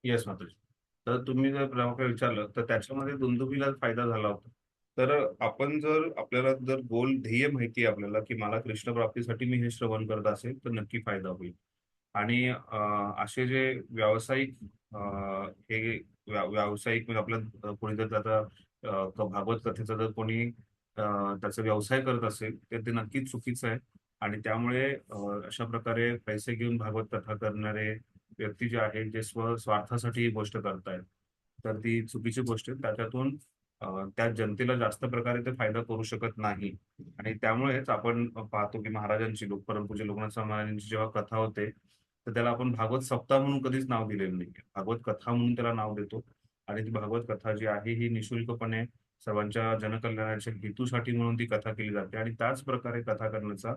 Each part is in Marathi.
येस मातोश्री. तर तुम्ही जर प्रमुख विचारलं तर त्याच्यामध्ये दुंदुभीला फायदा झाला होता. तर आपण जर आपल्याला जर गोल ध्येय माहिती आहे आपल्याला, की मला कृष्ण प्राप्तीसाठी मी हे श्रवण करत असेल, तर नक्की फायदा होईल. आणि असे जे व्यावसायिक हे व्यावसायिक म्हणजे आपल्या कोणी जर त्याचा भागवत कथेचा जर कोणी त्याचा व्यवसाय करत असेल, तर ते नक्कीच चुकीचं आहे. आणि त्यामुळे अशा प्रकारे पैसे घेऊन भागवत कथा करणारे व्यक्ती जे आहे, जे स्वार्थासाठी ही गोष्ट करतायत, तर ती चुकीची गोष्ट आहे. त्याच्यातून त्या जनतेला जास्त प्रकारे ते फायदा करू शकत नाही. आणि त्यामुळेच आपण पाहतो की महाराजांची परमपूज्य लोकनाथ महाराजांची जेव्हा कथा होते, तर त्याला आपण भागवत सप्ताह म्हणून कधीच नाव दिलेलं नाही. भागवत कथा म्हणून त्याला नाव देतो. आणि ती भागवत कथा जी आहे ही निःशुल्कपणे सर्वांच्या जनकल्याणाच्या हेतूसाठी म्हणून ती कथा केली जाते. आणि त्याच प्रकारे कथा करण्याचा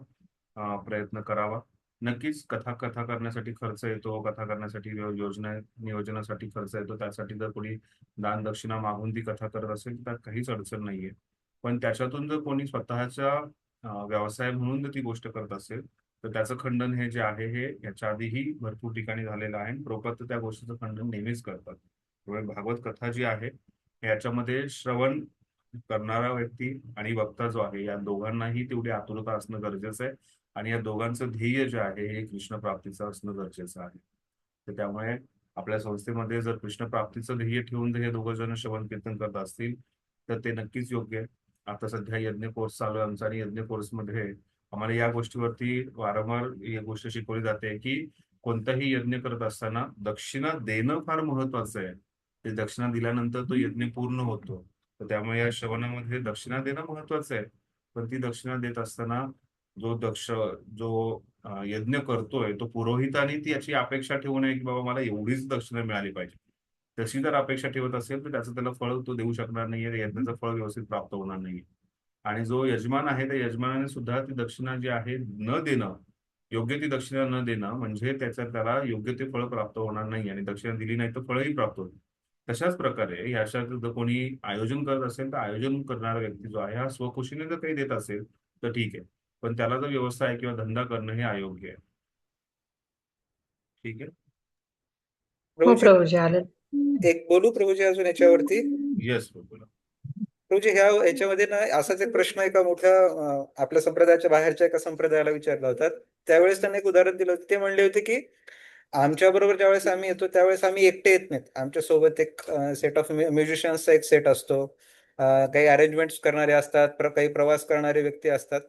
प्रयत्न करावा. नक्कीच कथा करण्यासाठी खर्च येतो, कथा करण्यासाठी योजना नियोजनासाठी खर्च येतो. त्यासाठी जर कोणी दान दक्षिणा मागून ती कथा करत असेल, तर काहीच अडचण नाहीये. पण त्याच्यातून जर कोणी स्वतःच्या व्यवसाय म्हणून जर ती गोष्ट करत असेल, तर त्याचं खंडन हे जे आहे हे याच्या आधीही भरपूर ठिकाणी झालेलं आहे. आणि प्रभुपाद तर त्या गोष्टीचं खंडन नेहमीच करतात. त्यामुळे भागवत कथा जी आहे, याच्यामध्ये श्रवण करणारा व्यक्ती आणि वक्ता जो आहे, या दोघांनाही तेवढी आतुरता असणं गरजेचं आहे. आणि या दोघांचं ध्येय जे आहे हे कृष्ण प्राप्तीचं असणं गरजेचं आहे. तर त्यामुळे आपल्या संस्थेमध्ये जर कृष्ण प्राप्तीचं ध्येय ठेवून जर हे दोघं जण श्रवण कीर्तन करत असतील, तर ते नक्कीच योग्य आहे. आता सध्या यज्ञ कोर्स चालू आहे आमचा, आणि यज्ञ कोर्समध्ये आम्हाला या गोष्टीवरती वारंवार ही गोष्ट शिकवली जाते, की कोणताही यज्ञ करत असताना दक्षिणा देणं फार महत्वाचं आहे. ते दक्षिणा दिल्यानंतर तो यज्ञ पूर्ण होतो. तर त्यामुळे या श्रवणामध्ये दक्षिणा देणं महत्वाचं आहे. पण ती दक्षिणा देत असताना जो दक्ष जो यज्ञ करतोय तो पुरोहिताने ती याची अपेक्षा ठेवू नये, की बाबा मला एवढीच दक्षिणा मिळाली पाहिजे. तशी जर अपेक्षा ठेवत असेल, तर त्याचं त्याला फळ तो देऊ शकणार नाहीये. यज्ञाचं फळ व्यवस्थित प्राप्त होणार नाहीये. आणि जो यजमान आहे, त्या यजमानाने सुद्धा ती दक्षिणा जी आहे न देणं, योग्य ती दक्षिणा न देणं, म्हणजे त्याला योग्य ते फळ प्राप्त होणार नाही. आणि दक्षिणा दिली नाही तर फळही प्राप्त होईल. तशाच प्रकारे याच्यात जर कोणी आयोजन करत असेल, तर आयोजन करणारा व्यक्ती जो आहे हा स्वखुशीने जर काही देत असेल, तर ठीक आहे. पण त्याला जर व्यवसाय किंवा धंदा करणं हे अयोग्य आहे. ठीक आहे. हो प्रभूजी, प्रभूजी आलं. एक बोलू प्रभूजी अजून याच्यावरती? येस बोला. प्रभूजी, ह्या याच्यामध्ये ना असाच एक प्रश्न एका मोठ्या आपल्या संप्रदायाच्या बाहेरच्या एका संप्रदायाला विचारला होता. त्यावेळेस त्यांनी एक उदाहरण दिलं होतं. ते म्हणले होते की आमच्या बरोबर ज्यावेळेस आम्ही येतो त्यावेळेस आम्ही एकटे येत नाहीत. आमच्या सोबत एक सेट ऑफ म्युझिशियन्सचा एक सेट असतो. काही अरेंजमेंट्स करणारे असतात, काही प्रवास करणारे व्यक्ती असतात.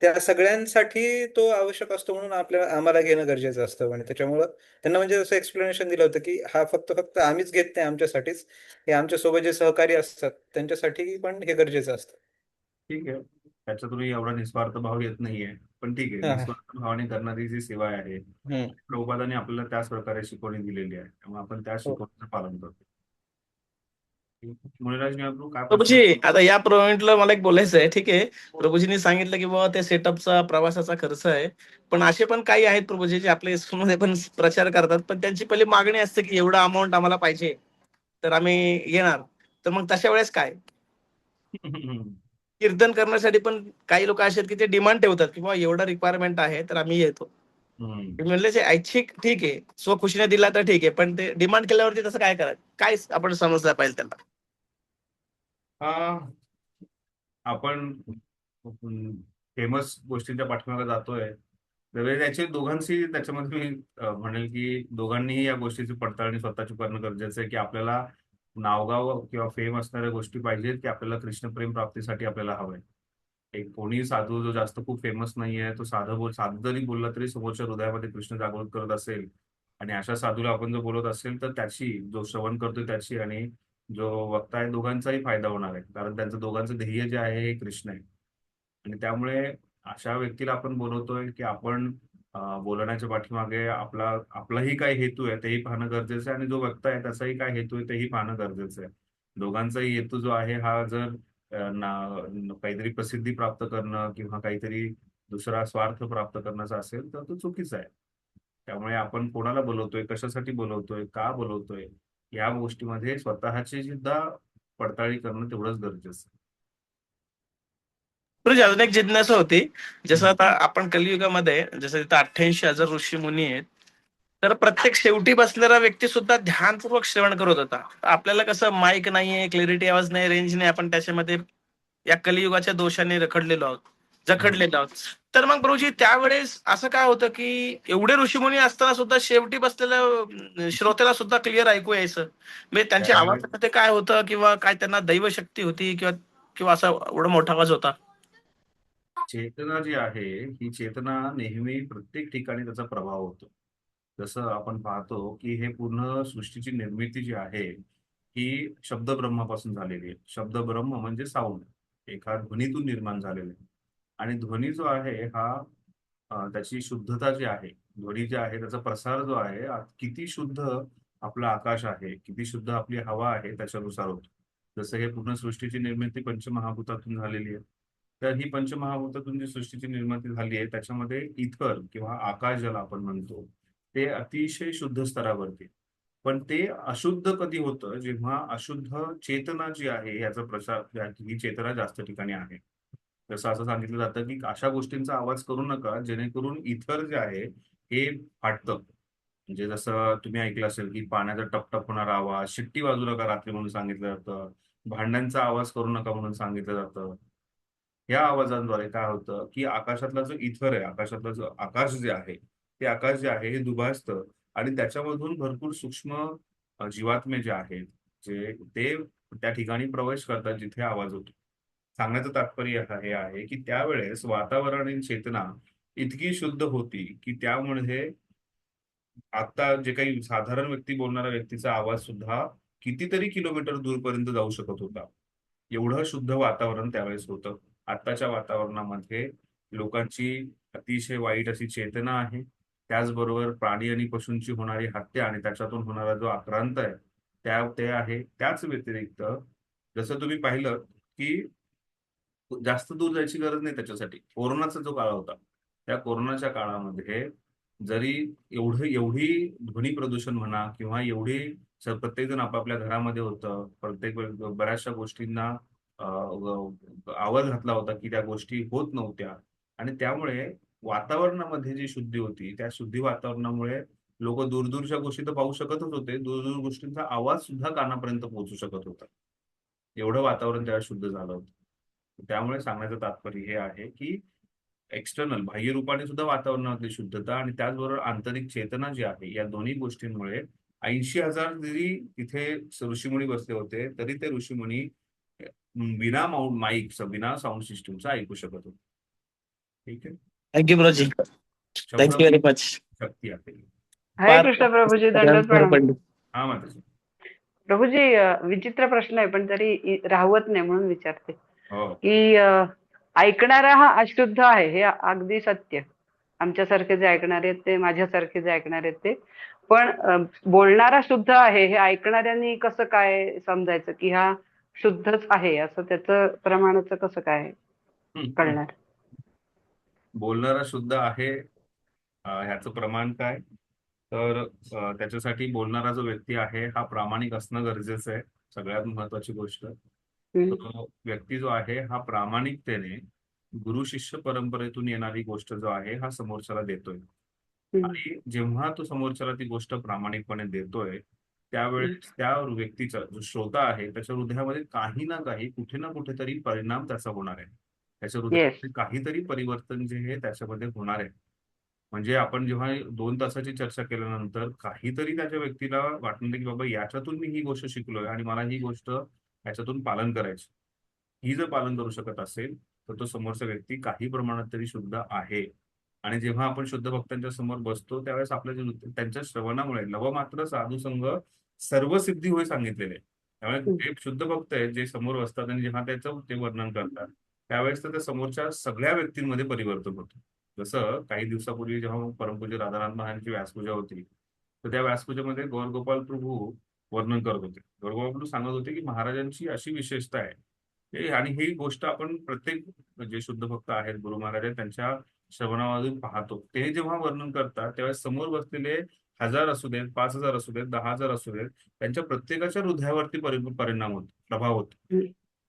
त्या सगळ्यांसाठी तो आवश्यक असतो म्हणून आम्हाला घेणं गरजेचं असतं. आणि त्याच्यामुळं त्यांना म्हणजे असं एक्सप्लेनेशन दिलं होतं की हा फक्त आम्हीच घेत नाही आमच्यासाठीच, हे आमच्या सोबत जे सहकारी असतात त्यांच्यासाठी पण हे गरजेचं असतं. ठीक आहे. त्याच्यात तुम्ही एवढा निस्वार्थ भाव येत नाहीये. पण ठीक आहे, हा हा. निस्वार्थ भावाने करणारी जी सेवा आहे, हम्म. प्रभुपादांनी आपल्याला त्याच प्रकारे शिकवणी दिलेली आहे. त्यामुळे आपण त्या हो. शिकवणीचं पालन करतो. मुनिराज मी काय प्रश्न प्रभूजी, आता या पॉइंटला मला एक बोलायचं आहे. ठीक आहे, प्रभूजींनी सांगितलं की बाबा ते सेटअपचा प्रवासाचा खर्च आहे. पण असे पण काही आहेत प्रभूजी जे आपल्या स्कूलमध्ये पण प्रचार करतात, पण त्यांची पहिली मागणी असते की एवढा अमाऊंट आम्हाला पाहिजे, तर आम्ही येणार. तर मग तशा वेळेस काय? कीर्तन करण्यासाठी पण काही लोक असे आहेत की ते डिमांड ठेवतात की बाबा एवढा रिक्वायरमेंट आहे तर आम्ही येतो. म्हणले ऐच्छिक ठीक आहे, स्वखुशीने दिला तर ठीक आहे, पण ते डिमांड केल्यावरती तसं काय करायचं, काय आपण समजलं पाहिजे त्याला? आपण फेमस गोष्टींच्या पाठीमागे जातोय, तर त्याची दोघांची त्याच्यामध्ये मी म्हणेल की दोघांनीही या गोष्टीची पडताळणी स्वतःची करणं गरजेचं आहे. की आपल्याला नावगाव किंवा फेम असणाऱ्या गोष्टी पाहिजेत, की आपल्याला कृष्णप्रेम प्राप्तीसाठी आपल्याला हवंय. एक कोणी साधू जो जास्त खूप फेमस नाहीये, तो साधं जरी बोलला तरी समोरच्या हृदयामध्ये कृष्ण जागृत करत असेल, आणि अशा साधूला आपण जर बोलत असेल, तर त्याची जो श्रवण करतोय त्याची आणि जो वक्ता आहे दोघांचाही फायदा होणार आहे. कारण त्यांचं दोघांचं ध्येय जे आहे हे कृष्ण आहे. आणि त्यामुळे अशा व्यक्तीला आपण बोलवतोय, की आपण बोलण्याच्या पाठीमागे आपलाही काय हेतू आहे तेही पाहणं गरजेचं आहे, आणि जो वक्ता आहे त्याचाही काय हेतू आहे तेही पाहणं गरजेचं आहे. दोघांचाही हेतू जो आहे हा जर काहीतरी प्रसिद्धी प्राप्त करणं किंवा काहीतरी दुसरा स्वार्थ प्राप्त करण्याचा असेल, तर तो चुकीचा आहे. त्यामुळे आपण कोणाला बोलवतोय, कशासाठी बोलवतोय, का बोलवतोय, या गोष्टीमध्ये स्वतःची सुद्धा पडताळणी करणं तेवढंच गरजेचं आहे. म्हणजे अजून एक जिज्ञासा होती. जसं आता आपण कलियुगामध्ये जसं तिथं 88,000 ऋषी मुनी आहेत, तर प्रत्येक शेवटी बसलेला व्यक्ती सुद्धा ध्यानपूर्वक श्रवण करत होता. आपल्याला कसं माईक नाहीये, क्लॅरिटी आवाज नाही, रेंज नाही, आपण त्याच्यामध्ये या कलियुगाच्या दोषाने रखडलेलो आहोत, जखडलेलो आहोत. तर मग प्रभूजी त्यावेळेस असं काय होतं की एवढे ऋषीमुनी असताना सुद्धा शेवटी बसलेल्या श्रोत्याला सुद्धा क्लिअर ऐकू यायचं, म्हणजे त्यांच्या त्यावेळेस आवाजामध्ये काय होतं किंवा काय त्यांना दैवशक्ती होती किंवा किंवा असा एवढा मोठा आवाज होता? चेतना जी आहे ही चेतना नेहमी प्रत्येक ठिकाणी त्याचा प्रभाव होतो. जसं आपण पाहतो की हे पूर्ण सृष्टीची निर्मिती जी आहे ही शब्दब्रह्मापासून झालेली आहे. शब्दब्रह्म म्हणजे साऊंड, एका ध्वनीतून निर्माण झालेलं आहे. आणि ध्वनी जो आहे हा त्याची शुद्धता जी आहे, ध्वनी जे आहे त्याचा प्रसार जो आहे किती शुद्ध आपलं आकाश आहे, किती शुद्ध आपली हवा आहे त्याच्यानुसार होतो. जसं हे पूर्ण सृष्टीची निर्मिती पंचमहाभूतातून झालेली आहे. तर ही पंचमहाभूतातून जी सृष्टीची निर्मिती झाली आहे त्याच्यामध्ये इथर किंवा आकाश ज्याला आपण म्हणतो ते अतिशय शुद्ध स्तरावरती आहे. पण ते अशुद्ध कधी होतं जेव्हा अशुद्ध चेतना जी आहे याचा प्रसार, ही चेतना जास्त ठिकाणी आहे. जसं असं सांगितलं जातं की अशा गोष्टींचा आवाज करू नका जेणेकरून इथर जे आहे हे फाटतं. म्हणजे जसं तुम्ही ऐकलं असेल की पाण्याचा टपटप होणारा आवाज, शिट्टी वाजवू नका रात्री म्हणून सांगितलं जातं, भांड्यांचा आवाज करू नका म्हणून सांगितलं जातं. या आवाजांद्वारे काय होतं की आकाशातला जो इथर आहे, आकाशातला जो आकाश जे आहे ते आकाश जे आहे हे दुभासतं आणि त्याच्यामधून भरपूर सूक्ष्म जीवात्मे जे आहेत जे ते त्या ठिकाणी प्रवेश करतात जिथे आवाज होतो. सांगण्याचं तात्पर्य हे आहे की त्यावेळेस वातावरण आणि चेतना इतकी शुद्ध होती की त्यामुळे आता जे काही साधारण व्यक्ती बोलणारा व्यक्तीचा आवाज सुद्धा कितीतरी किलोमीटर दूरपर्यंत जाऊ शकत होता. एवढं शुद्ध वातावरण त्यावेळेस होतं. आत्ताच्या वातावरणामध्ये लोकांची अतिशय वाईट अशी चेतना आहे. त्याचबरोबर प्राणी आणि पशूंची होणारी हत्या आणि त्याच्यातून होणारा जो आक्रांत आहे ते आहे. त्याच व्यतिरिक्त जसं तुम्ही पाहिलं की जास्त दूर जायची गरज नाही त्याच्यासाठी. कोरोनाचा जो काळ होता, त्या कोरोनाच्या काळामध्ये जरी एवढी ध्वनी प्रदूषण म्हणा किंवा एवढी प्रत्येकजण आपापल्या घरामध्ये होतं. बऱ्याचशा गोष्टींना आवाज घातला होता की त्या गोष्टी होत नव्हत्या आणि त्यामुळे वातावरणामध्ये जी शुद्धी होती, त्या शुद्धी वातावरणामुळे लोकं दूर-दूरच्या गोष्टी तर पाहू शकतच होते. दूर-दूर गोष्टींचा आवाज सुद्धा कानापर्यंत पोहोचू शकत होता. एवढं वातावरण त्यावेळेस शुद्ध झालं होतं. त्यामुळे सांगण्याचं तात्पर्य हे आहे की एक्सटर्नल बाह्य रूपाने सुद्धा वातावरणातली शुद्धता आणि त्याचबरोबर आंतरिक चेतना जी आहे या दोन्ही गोष्टींमुळे 80,000 जरी तिथे ऋषीमुनी बसले होते तरी ते ऋषीमुनी विना माईकचं, विना साऊंड सिस्टमचं ऐकू शकत होते. ठीक आहे. थँक्यू ब्रोजी, थँक्यू व्हेरी मच. शक्ती आहे. हरे कृष्ण प्रभूजी, दंडवत प्रणाम. हा माताजी. प्रभूजी, विचित्र प्रश्न आहे पण तरी राहवत नाही म्हणून विचारते हो. की ऐकणारा हा अशुद्ध आहे हे अगदी सत्य. आमच्यासारखे जे ऐकणारे आहेत ते, माझ्यासारखे जे ऐकणारे आहेत ते, पण बोलणारा शुद्ध आहे हे ऐकणाऱ्यांनी कसं काय समजायचं की हा शुद्धच आहे, असं त्याचं प्रमाणाचं कसं काय कळणार? बोलणारा शुद्ध आहे ह्याचं प्रमाण काय? तर त्याच्यासाठी बोलणारा जो व्यक्ती आहे हा प्रामाणिक असणं गरजेचं आहे. सगळ्यात महत्वाची गोष्ट. तो व्यक्ती जो आहे हा प्रामाणिकतेने गुरु शिष्य परंपरेतून येणारी गोष्ट जो आहे हा समोरच्याला देतोय. आणि जेव्हा तो समोरच्याला ती गोष्ट प्रामाणिकपणे देतोय त्यावेळेस त्या व्यक्तीचा जो श्रोता आहे त्याच्या हृदयामध्ये काही ना काही, कुठे ना कुठेतरी परिणाम त्याचा होणार आहे. त्याच्या हृदयामध्ये काहीतरी परिवर्तन जे आहे त्याच्यामध्ये होणार आहे. म्हणजे आपण जेव्हा 2 तासाची चर्चा केल्यानंतर काहीतरी त्याच्या व्यक्तीला वाटणार की बाबा याच्यातून मी ही गोष्ट शिकलोय आणि मला ही गोष्ट याच्यातून पालन करायची. ही जर पालन करू शकत असेल तर तो समोरचा व्यक्ती काही प्रमाणात तरी शुद्ध आहे. आणि जेव्हा आपण शुद्ध भक्तांच्या समोर बसतो त्यावेळेस आपल्या त्यांच्या श्रवणामुळे लवमात्र साधुसंग सर्व सिद्धी होय सांगितलेले आहे. त्यामुळे जे शुद्ध भक्त आहेत जे समोर बसतात आणि जेव्हा त्याचं ते वर्णन करतात त्यावेळेस तर त्या समोरच्या सगळ्या व्यक्तींमध्ये परिवर्तन होतं. जसं काही दिवसापूर्वी जेव्हा परमपूज्य राधानाथ महाराजांची व्यासपूजा होती तर त्या व्यासपूजेमध्ये गौरगोपाल प्रभू वर्णन करत होते. गौरगोपाल प्रभू सांगत होते की महाराजांची अशी विशेषता आहे आणि ही गोष्ट आपण प्रत्येक जे शुद्ध भक्त आहेत गुरु महाराज त्यांच्या श्रवणामधून पाहतो. ते जेव्हा वर्णन करतात त्यावेळेस समोर बसलेले 1000 असू देत, 5000 असू देत, 10,000 असू देत, त्यांच्या प्रत्येकाच्या हृदयावरती परिणाम होतो, प्रभाव होतो.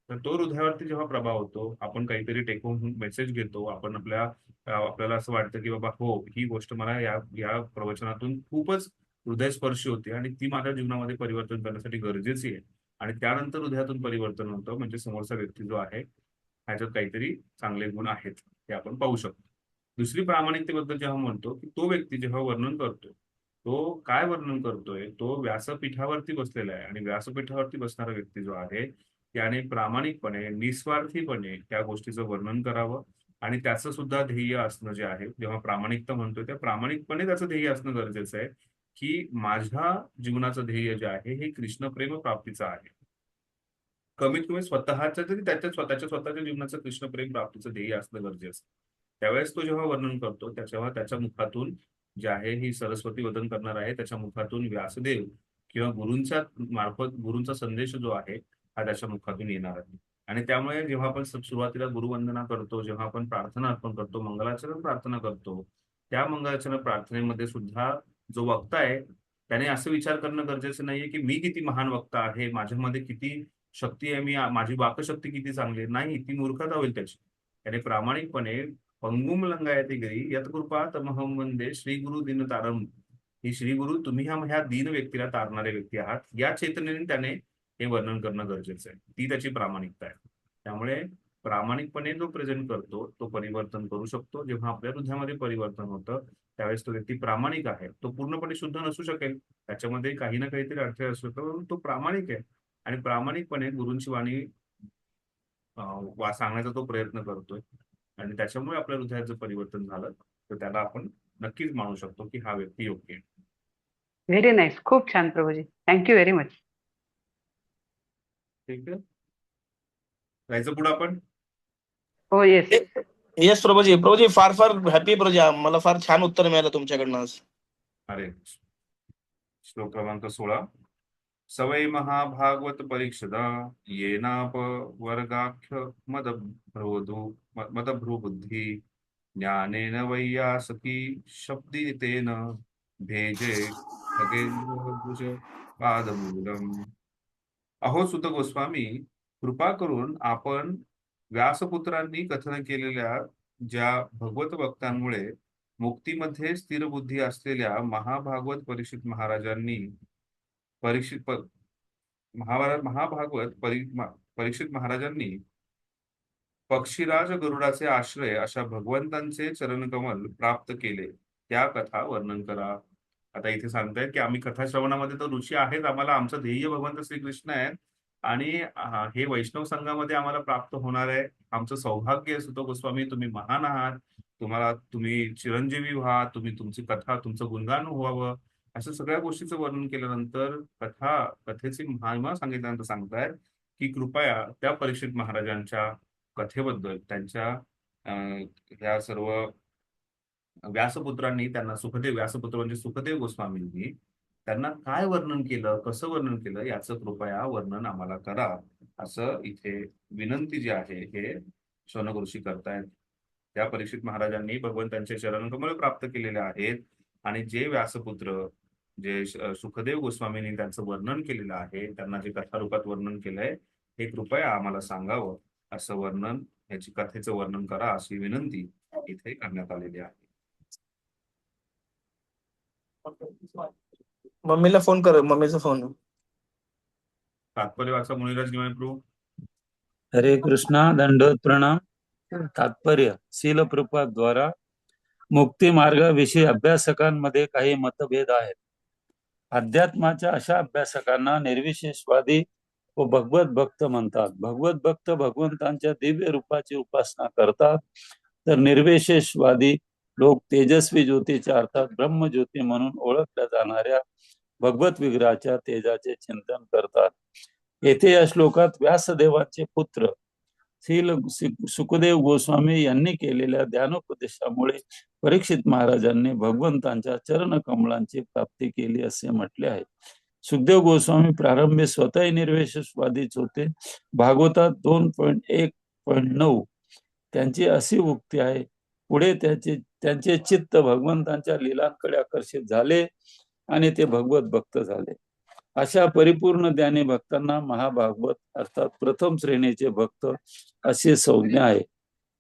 तर तो हृदयावरती जेव्हा प्रभाव होतो, आपण काहीतरी टेक होम मेसेज घेतो, आपण आपल्याला असं वाटतं की बाबा हो, ही गोष्ट मला या या प्रवचनातून खूपच हृदयस्पर्शी होते आणि ती माझ्या जीवनामध्ये परिवर्तन करण्यासाठी गरजेची आहे. आणि त्यानंतर हृदयातून परिवर्तन होतं, म्हणजे समोरचा व्यक्ती जो आहे ह्याच्यात काहीतरी चांगले गुण आहेत हे आपण पाहू शकतो. दुसरी प्रामाणिकतेबद्दल जेव्हा म्हणतो की तो व्यक्ती जेव्हा वर्णन करतो, तो काय वर्णन करतोय, तो व्यासपीठावरती बसलेला आहे आणि व्यासपीठावरती बसणारा व्यक्ती जो आहे त्याने प्रामाणिकपणे, निस्वार्थीपणे त्या गोष्टीचं वर्णन करावं आणि त्याचं सुद्धा ध्येय असणं जे आहे, जेव्हा प्रामाणिकता म्हणतोय त्या प्रामाणिकपणे त्याचं ध्येय असणं गरजेचं आहे की माझ्या जीवनाचं ध्येय जे आहे हे कृष्णप्रेम प्राप्तीचं आहे. कमीत कमी स्वतःच्या तरी स्वतःच्या जीवनाचं कृष्णप्रेम प्राप्तीचं ध्येय असणं गरजेचं. त्यावेळेस तो जेव्हा वर्णन करतो तेव्हा त्याच्या मुखातून जे आहे ही सरस्वती वदन करणार आहे, त्याच्या मुखातून व्यासदेव किंवा गुरूंच्या मार्फत गुरूंचा संदेश जो आहे हा त्याच्या मुखातून येणार आहे. आणि त्यामुळे जेव्हा आपण सुरुवातीला गुरुवंदना करतो, जेव्हा आपण प्रार्थना अर्पण करतो, मंगलाचरण प्रार्थना करतो, त्या मंगलाचरण प्रार्थनेमध्ये सुद्धा जो वक्ता आहे त्याने असं विचार करणं गरजेचं नाहीये की मी किती महान वक्ता आहे, माझ्यामध्ये किती शक्ती आहे, माझी वाकशक्ती किती चांगली आहे. नाही, ती मूर्खता होईल त्याची. त्याने प्रामाणिकपणे पंगुम लंगायते गिरी यत्कृपा तमहम वंदे श्री गुरु दिन तारम, ही श्री गुरु तुम्ही ह्या दीन व्यक्तीला तारणारे व्यक्ती आहात, या चेतनेने त्याने हे वर्णन करणं गरजेचं आहे. ती त्याची प्रामाणिकता आहे. त्यामुळे प्रामाणिकपणे जो प्रेझेंट करतो तो परिवर्तन करू शकतो. जेव्हा आपल्या हृदयामध्ये परिवर्तन होतं त्यावेळेस तो व्यक्ती प्रामाणिक आहे. तो पूर्णपणे शुद्ध नसू शकेल, त्याच्यामध्ये काही ना काहीतरी अडथळे असू शकतो, पण तो प्रामाणिक आहे आणि प्रामाणिकपणे गुरूंची वाणी सांगण्याचा तो प्रयत्न करतोय आणि त्याच्यामुळे आपल्या हृदयाचं परिवर्तन झालं तर त्याला आपण नक्कीच मानू शकतो की हा व्यक्ती योग्य आहे. Very nice. खूप छान प्रभूजी. Thank you very much. ठीक आहे, जायचं पुढे आपण. हो येस. येस प्रभूजी. प्रभूजी फार फार हॅपी प्रभूजी, मला फार छान उत्तर मिळालं तुमच्याकडनं आज. अरे, श्लोक क्रमांक 16. सवै महाभागवत परीक्षदा येनाप वर्गाख्य मदभ्रुबुद्धी ज्ञानेन वैयासकी शब्दितेन भेजे खगेंद्रभुज पादमूलम. अहो सुत गोस्वामी, कृपा करून आपण व्यासपुत्रांनी कथन केलेल्या ज्या भगवत भक्तांमुळे मुक्तीमध्ये स्थिर बुद्धी असलेल्या महाभागवत परीक्षित महाराजांनी परीक्षित महाराजांनी पक्षीराज गरुडाचे आश्रय अशा भगवंतांचे चरणकमल प्राप्त केले, त्या कथा वर्णन करा. आता इथे सांगतायत की आम्ही कथा श्रवणामध्ये तर रुची आहेत, आम्हाला आमचं ध्येय भगवंत श्रीकृष्ण आहे आणि हे वैष्णव संघामध्ये आम्हाला प्राप्त होणार आहे. आमचं सौभाग्य आहे सुतो गोस्वामी, तुम्ही महान आहात, तुम्ही चिरंजीवी व्हा, तुमची कथा, तुमचं गुणगान व्हावं, अशा सगळ्या गोष्टीचं वर्णन केल्यानंतर कथेची महिमा सांगितल्यानंतर सांगतायत की कृपया त्या परीक्षित महाराजांच्या कथेबद्दल, त्यांच्या ह्या सर्व व्यासपुत्रांनी त्यांना व्यासपुत्र म्हणजे सुखदेव गोस्वामींनी त्यांना काय वर्णन केलं, कसं वर्णन केलं, याचं कृपया वर्णन आम्हाला करा, असं इथे विनंती जी आहे हे शौनक ऋषी करतायत. त्या परीक्षित महाराजांनी भगवंतांचे चरणकमळ प्राप्त केलेले आहेत आणि जे व्यासपुत्र, जे सुखदेव गोस्वामींनी त्यांचं वर्णन केलेलं आहे, त्यांना जे कथारूपात वर्णन केलंय, हे कृपया आम्हाला सांगावं, असं वर्णन, याची कथेचं वर्णन करा, अशी विनंती इथे करण्यात आलेली आहे. मम्मीला फोन कर, मम्मीचा फोन. तात्पर्य वाचा मुनिराज निवाय प्रभू. हरे कृष्णा, दंडोत प्रणाम. तात्पर्य: शील प्रपात द्वारा मुक्ती मार्गाविषयी अभ्यासकांमध्ये काही मतभेद आहेत. अध्यात्माच्या अशा अभ्यासकांना निर्विशेषवादी व भगवत भक्त म्हणतात. भगवत भक्त भगवंतांच्या दिव्य रूपाची उपासना करतात, तर निर्विशेषवादी लोक तेजस्वी ज्योतीच्या अर्थात ब्रह्मज्योती म्हणून ओळखल्या जाणाऱ्या भगवत विग्रहाच्या तेजाचे चिंतन करतात. येथे या श्लोकात व्यासदेवाचे पुत्र सुखदेव गोस्वामी यांनी केलेल्या ध्यानोपदेशामुळे परीक्षित महाराजांनी भगवंतांच्या चरण कमळांची प्राप्ती केली असे म्हटले आहे. सुखदेव गोस्वामी प्रारंभी स्वतःही निर्विशेषवादीच होते. भागवतात 2.1.9 त्यांची अशी उक्ती आहे. पुढे त्यांचे चित्त भगवंतांच्या लीलांकडे आकर्षित झाले आणि ते भगवत भक्त झाले. अशा परिपूर्ण ज्ञानी भक्तांना महाभागवत अर्थात प्रथम श्रेणीचे भक्त अशी संज्ञा आहे.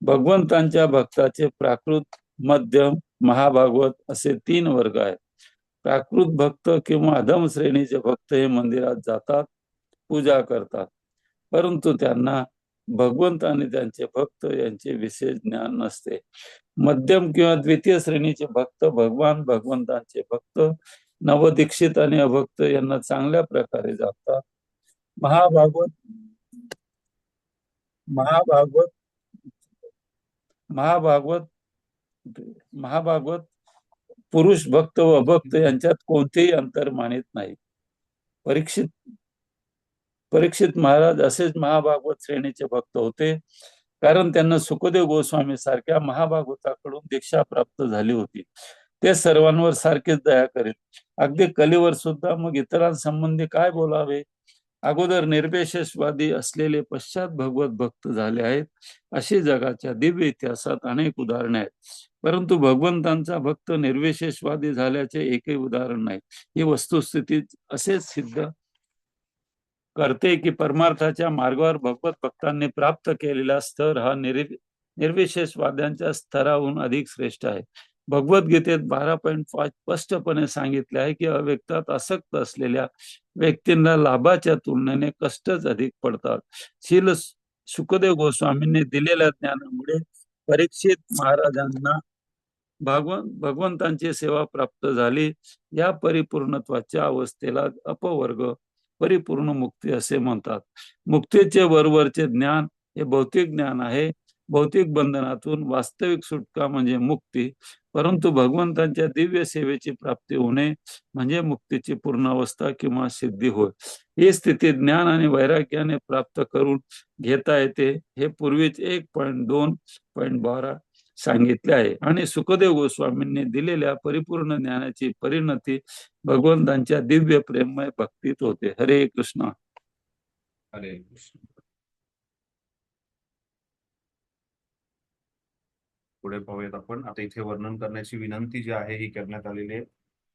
भगवंतांच्या भक्ताचे प्राकृत, मध्यम, महाभागवत असे 3 वर्ग आहेत. प्राकृत भक्त किंवा अधम श्रेणीचे भक्त हे मंदिरात जातात, पूजा करतात, परंतु त्यांना भगवंत आणि त्यांचे भक्त यांचे विशेष ज्ञान नसते. मध्यम किंवा द्वितीय श्रेणीचे भक्त भगवंतांचे भक्त, नवदीक्षित आणि अभक्त यांना चांगल्या प्रकारे जाणतात. महाभागवत महाभागवत महाभागवत महाभागवत पुरुष भक्त व अभक्त यांच्यात कोणतेही अंतर मानित नाही. परीक्षित महाराज असेच महाभागवत श्रेणीचे भक्त होते, कारण त्यांना सुखदेव गोस्वामी सारख्या महाभागवताकडून दीक्षा प्राप्त झाली होती. ते सर्वांवर सारखेच दया करीत, अगदी कलीवर सुद्धा. मग इतरांसंबंधी काय बोलावे? अगोदर निर्विशेषवादी असलेले पश्चात भगवत भक्त झाले आहेत, अशी जगाच्या दिव्य इतिहासात अनेक उदाहरणे आहेत. परंतु भगवंतांचा भक्त निर्विशेषवादी झाल्याचे एकही उदाहरण नाही. ही वस्तुस्थिती असेच सिद्ध करते की परमार्थाच्या मार्गावर भगवत भक्तांनी प्राप्त केलेला स्तर हा निर्विशेषवाद्यांच्या स्तराहून अधिक श्रेष्ठ आहे. भगवद्गीतेत 12.5 स्पष्टपणे सांगितले आहे की अव्यक्तात आसक्त असलेल्या व्यक्तींना लाभाच्या तुलनेने कष्टच अधिक पडतात. शील सुखदेव गोस्वामींनी दिलेल्या ज्ञानामुळे परीक्षित महाराजांना भगवंतांची सेवा प्राप्त झाली. या परिपूर्णत्वाच्या अवस्थेला अपवर्ग परिपूर्ण मुक्ती असे म्हणतात. मुक्तीचे वरवरचे ज्ञान हे भौतिक ज्ञान आहे. भौतिक बंधनातून वास्तविक सुटका म्हणजे मुक्ती, परंतु भगवंतांच्या दिव्य सेवेची प्राप्ती होणे म्हणजे मुक्तीची पूर्ण अवस्था किंवा सिद्धी होय. ही स्थिती ज्ञान आणि वैराग्याने प्राप्त करून घेता येते, हे पूर्वीच 1.2.12 सांगितले आहे. आणि सुखदेव गोस्वामींनी दिलेल्या परिपूर्ण ज्ञानाची परिणती भगवंतांच्या दिव्य प्रेममय भक्तीत होते. हरे कृष्ण. हरे कृष्ण. पुढे पाहूयात आपण. आता इथे वर्णन करण्याची विनंती जी आहे ही करण्यात आलेली आहे.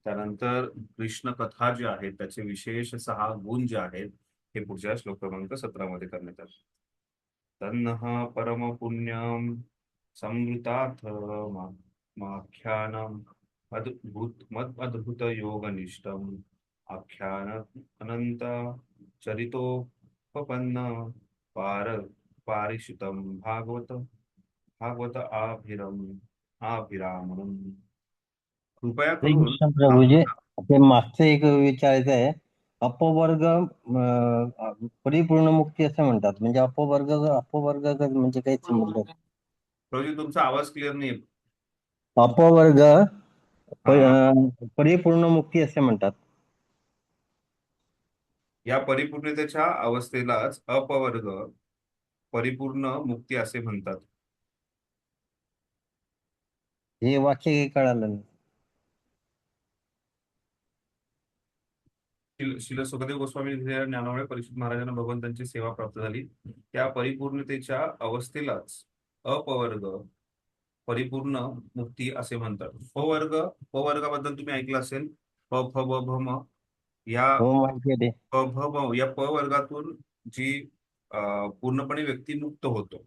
त्यानंतर कृष्ण कथा जी आहे त्याचे विशेष 6 गुण जे आहेत हे पुढच्या श्लोक क्रमांक 17 मध्ये करण्यात आले. तन्नः परम पुण्यम समृताथ माख्यानम अद्भुत योग निष्ठम आख्यान अनंत चरितोपपन्न पारिषितम भागवत आभिरामम. कृपया हरे करून कृष्ण प्रभूजी, ते मागचं एक विचारायचं आहे. अपवर्ग परिपूर्ण मुक्ती असं म्हणतात, म्हणजे अपवर्ग म्हणजे काही समजलं. प्रभूजी तुमचा आवाज क्लिअर नाही. अपवर्ग परिपूर्ण मुक्ती असे म्हणतात. या परिपूर्णतेच्या अवस्थेलाच अपवर्ग परिपूर्ण मुक्ती असे म्हणतात. हे वाक्य काही कळालं नाही. श्रील सुखदेव गोस्वामी दिलेल्या ज्ञानामुळे परीक्षित महाराजांना भगवंतांची सेवा प्राप्त झाली. त्या परिपूर्णतेच्या अवस्थेलाच अपवर्ग परिपूर्ण मुक्ती असे म्हणतात. पवर्गाबद्दल तुम्ही ऐकलं असेल. प फ ब भ म या हो, माहिती आहे ते. प भ ब या प वर्गातून जी पूर्णपणे व्यक्ती मुक्त होतो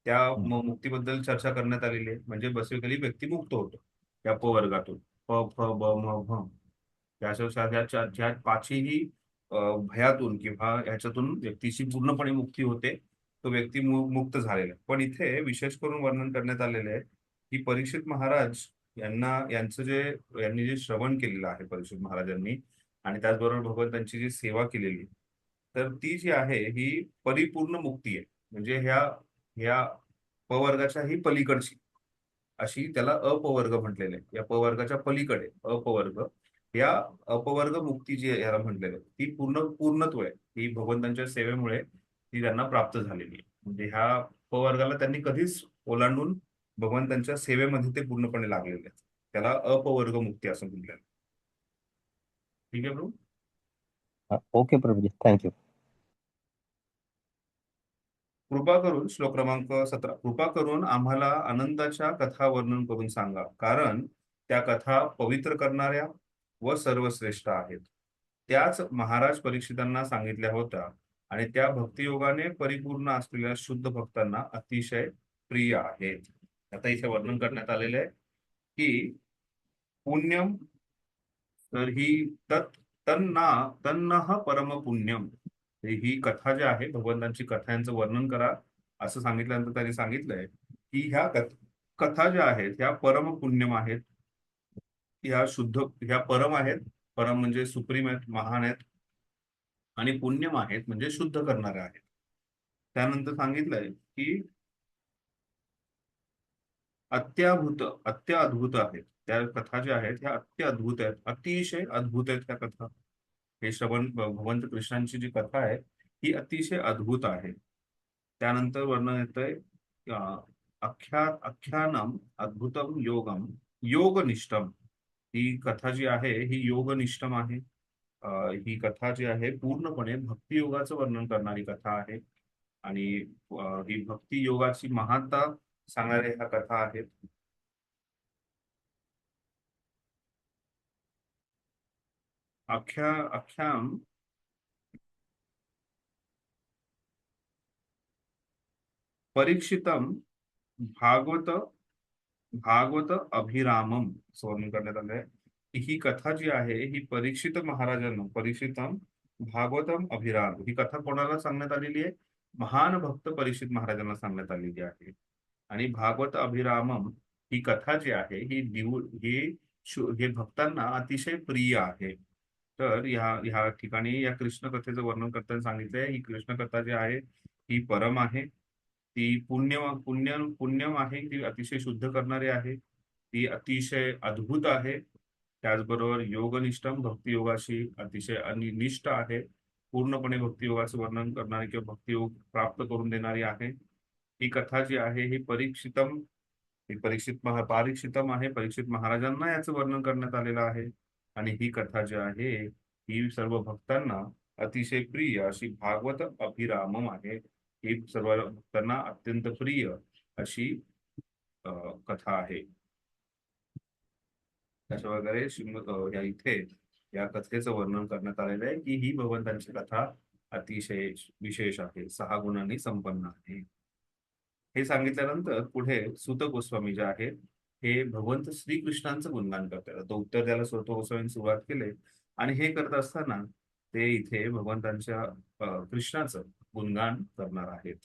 त्या मुक्तीबद्दल चर्चा करण्यात आलेली आहे. म्हणजे बेसिकली व्यक्ती मुक्त होतो या प वर्गातून. प फ ब म भ ज्या 5ही भयातून किंवा ह्याच्यातून व्यक्तीची पूर्णपणे मुक्ती होते, तो व्यक्ती मुक्त झालेला आहे. पण इथे विशेष करून वर्णन करण्यात आलेले आहे की परीक्षित महाराज यांनी जे श्रवण केलेलं आहे परीक्षित महाराजांनी आणि त्याचबरोबर भगवंतांची जी सेवा केलेली, तर ती जी आहे ही परिपूर्ण मुक्ती आहे. म्हणजे ह्या पवर्गाच्या ही पलीकडची अशी त्याला अपवर्ग म्हटलेलं आहे. या पवर्गाच्या पलीकडे अपवर्ग, या अपवर्ग मुक्ती जी आहे याला म्हटलेलं आहे, ती पूर्णत्व आहे. ही भगवंतांच्या सेवेमुळे ती त्यांना प्राप्त झालेली आहे. म्हणजे ह्या पवर्गाला त्यांनी कधीच ओलांडून भगवंतांच्या सेवेमध्ये ते पूर्णपणे लागलेले आहेत. त्याला अपवर्ग मुक्ती असं म्हटलेलं आहे. ठीक आहे प्रभू. Okay Prabhuji, thank you. कृपा करून श्लोक क्रमांक 17. कृपा करून आम्हाला आनंदाच्या कथा वर्णन करून सांगा, कारण त्या कथा पवित्र करणाऱ्या व सर्वश्रेष्ठ आहेत. त्याच महाराज परीक्षितांना सांगितल्या होत्या आणि त्या भक्तियोगाने परिपूर्ण असलेल्या शुद्ध भक्तांना अतिशय प्रिय आहेत. आता इथे वर्णन करण्यात आलेलं आहे की पुण्यम, तर ही तन्ना परम पुण्यम, ही कथा जी आहे भगवंतांची कथा यांचं वर्णन करा असं सांगितल्यानंतर त्यांनी सांगितलंय की ह्या कथा ज्या आहेत ह्या परम पुण्यम आहेत, ह्या शुद्ध, ह्या परम आहेत. परम म्हणजे सुप्रीम आहेत, महान आहेत, आणि पुण्यम आहेत म्हणजे शुद्ध करणारे आहेत. त्यानंतर सांगितलंय की अत्यद्भुत आहेत त्या कथा ज्या आहेत ह्या अत्यद्भुत आहेत, अतिशय अद्भुत आहेत त्या कथा. हे भगवंत कृष्णांची जी कथा आहे ही अतिशय अद्भुत आहे. त्यानंतर वर्णन येतंय आख्यानम अद्भुतम योगम योगनिष्ठम. ही कथा जी आहे ही योगनिष्ठम आहे. ही कथा जी आहे पूर्णपणे भक्तियोगाचं वर्णन करणारी कथा आहे आणि ही भक्ती योगाची महानता सांगणाऱ्या ह्या कथा आहेत. आख्याम परीक्षितम भागवत अभिरामम असं वर्णन करण्यात आलंय की ही कथा जी आहे ही परीक्षितम भागवतम अभिराम, ही कथा कोणाला सांगण्यात आलेली आहे? महान भक्त परीक्षित महाराजांना सांगण्यात आलेली आहे. आणि भागवत अभिरामम ही कथा जी आहे हे भक्तांना अतिशय प्रिय आहे. तर ह्या ठिकाणी या कृष्ण कथेचं वर्णन करताना सांगितलंय ही कृष्ण कथा जी आहे ही परम आहे, ती पुण्यम आहे, ती अतिशय शुद्ध करणारी आहे, ती अतिशय अद्भुत आहे. त्याचबरोबर योगनिष्ठम, भक्तियोगाशी अतिशय निष्ठ आहे, पूर्णपणे भक्तियोगाचं वर्णन करणारी किंवा भक्तियोग प्राप्त करून देणारी आहे. ही कथा जी आहे ही पारीक्षितम आहे, परीक्षित महाराजांना याचं वर्णन करण्यात आलेलं आहे. आणि ही कथा जी आहे ही सर्व भक्तांना अतिशय प्रिय अशी भागवत अभिरामम आहे, ही सर्व भक्तांना अत्यंत प्रिय अशी कथा आहे. अशा वगैरे या इथे या कथेचं वर्णन करण्यात आलेलं आहे की ही भगवंतांची कथा अतिशय विशेष आहे, 6 गुणांनी संपन्न आहे. हे सांगितल्यानंतर पुढे सूत गोस्वामी जे आहेत हे भगवंत श्रीकृष्णांचं गुणगान करतात. आता उत्तर द्यायला सूत गोस्वामींनी सुरुवात केले आणि हे करत असताना ते इथे भगवंतांच्या कृष्णाचं गुणगान करणार आहेत.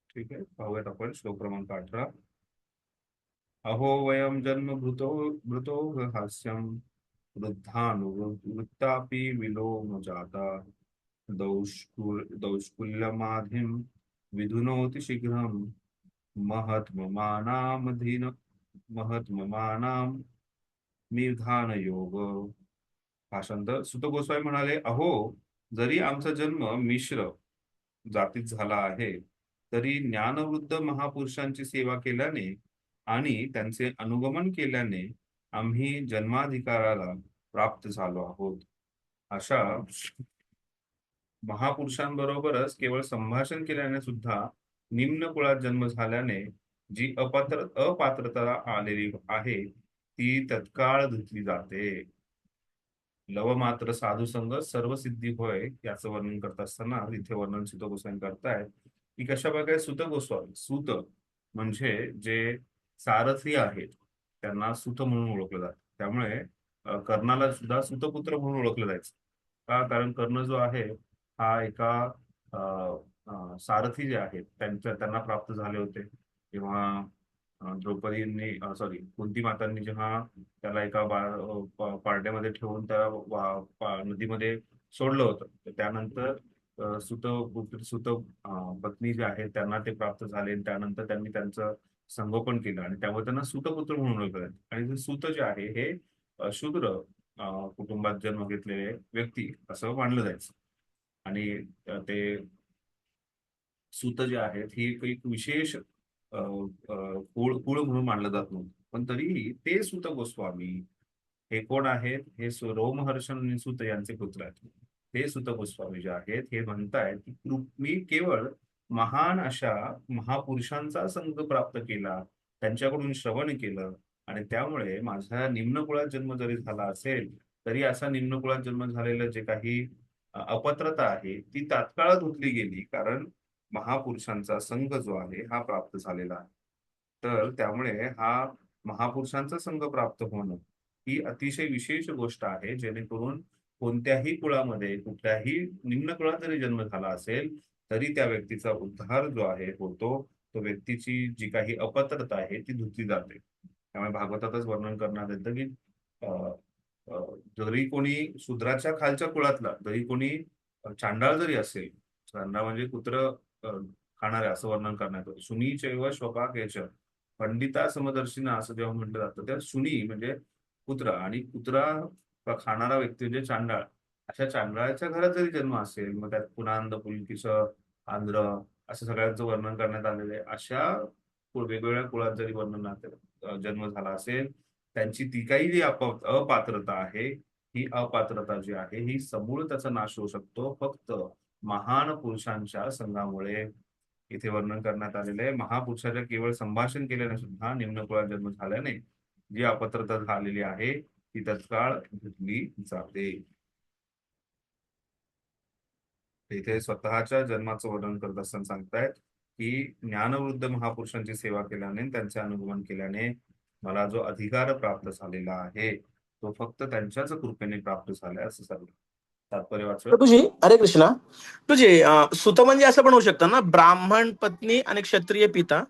ठीक आहे, पाहूयात आपण श्लोक क्रमांक 18. अहो वयम मृतो हास्यम वृद्धानुवृत्तापि विलोम जाता दौष्कुल्यमाधिम विधुनोति शीघ्रम महत्ममानाम निर्धान योग. भाषांतर सुत गोस्वामी म्हणाले, अहो जरी आमचा जन्म मिश्र जातीत झाला आहे तरी ज्ञानवृद्ध महापुरुषांची सेवा केल्याने आणि त्यांचे अनुगमन केल्याने आम्ही जन्माधिकाराला प्राप्त झालो आहोत. अशा महापुरुषांबरोबरच केवळ संभाषण केल्याने सुद्धा निम्न कुळात जन्म झाल्याने जी अपात्रता आलेली आहे ती तत्काळ धुतली जाते. लवमात्र साधू संग सर्व सिद्धी होय याचं वर्णन करत असताना इथे वर्णन सुत गोस्वामी करतायत की कशा प्रकारे सूत म्हणजे जे सारथी आहेत त्यांना सूत म्हणून ओळखलं जातं. त्यामुळे कर्णाला सुद्धा सूतपुत्र म्हणून ओळखलं जायचं का? कारण कर्ण जो आहे हा एका सारथी जे आहेत त्यांना प्राप्त झाले होते तेव्हा द्रौपदींनी कुंती मातांनी जेव्हा त्याला एका पारड्यामध्ये ठेवून त्या नदीमध्ये सोडलं होतं, तर त्यानंतर सुत पत्नी जे आहेत त्यांना ते प्राप्त झाले. त्यानंतर त्यांनी त्यांचं संगोपन केलं आणि त्यामुळे त्यांना सूतपुत्र म्हणून ओळखलं. आणि सूत जे आहे हे शूद्र कुटुंबात जन्म घेतलेले व्यक्ती असं मानलं जायचं. आणि ते सूत जे आहेत ही एक विशेष कुळ म्हणून मानलं जात नव्हतं. पण तरीही ते सूत गोस्वामी हे कोण आहेत? हे रोमहर्षण आणि सूत यांचे पुत्र आहेत. हे सूत गोस्वामी जे आहेत हे म्हणतायत की मी केवळ महान अशा महापुरुषांचा संग प्राप्त केला, त्यांच्याकडून श्रवण केलं आणि त्यामुळे माझ्या निम्न कुळात जन्म जरी झाला असेल तरी असा निम्न कुळात जन्म झालेलं जे काही अपत्रता आहे ती तात्काळ धुतली गेली, कारण महापुरुषांचा संघ जो आहे हा प्राप्त झालेला आहे. तर त्यामुळे हा महापुरुषांचा संघ प्राप्त होणं ही अतिशय विशेष गोष्ट आहे, जेणेकरून कोणत्याही कुळामध्ये कुठल्याही निम्न कुळात जरी जन्म झाला असेल तरी त्या व्यक्तीचा उद्धार जो आहे होतो. तो व्यक्तीची जी काही अपत्रता आहे ती धुतली जाते. त्यामुळे भागवतातच वर्णन करण्यात येतं की अ, अ, जरी कोणी शूद्राच्या खालच्या कुळातला जरी कोणी चांडाळ जरी असेल, चांडाळ म्हणजे कुत्र खाणारे असं वर्णन करण्यात येतं. शुनी चैव श्वपाकेच पंडिता समदर्शिना असं जेव्हा म्हटलं जातं तेव्हा शुनी म्हणजे कुत्रा आणि कुत्रा खाणारा व्यक्ती म्हणजे चांडाळ. अशा चांडाळाच्या घरात जरी जन्म असेल, मग त्यात पुनांद पुलकिश आंध्र असं सगळ्यांचं वर्णन करण्यात आलेलं आहे. अशा वेगवेगळ्या कुळात जरी वर्णनात जन्म झाला असेल, त्यांची ती काही जी अपात्रता आहे, ही अपात्रता जी आहे ही समूळ त्याचा नाश होऊ शकतो फक्त महान पुरुषांच्या संघामुळे. इथे वर्णन करण्यात आलेलं आहे महापुरुषाच्या केवळ संभाषण केल्याने सुद्धा निम्न कुळात जन्म झाल्याने जी अपात्रता झालेली आहे ती तत्काळ धुतली जाते. इथे स्वतःच्या जन्माचं वर्णन करत असताना सांगतायत की ज्ञानवृद्ध महापुरुषांची सेवा केल्याने त्यांचे अनुगमन केल्याने मला जो अधिकार प्राप्त झालेला आहे तो फक्त त्यांच्याच कृपेने प्राप्त झालाय असं सांगलं. तात्पर्य वाचलं. प्रभूजी हरे कृष्णा. तुझे सुत म्हणजे असं पण होऊ शकतं ना, ब्राह्मण पत्नी आणि क्षत्रिय पिता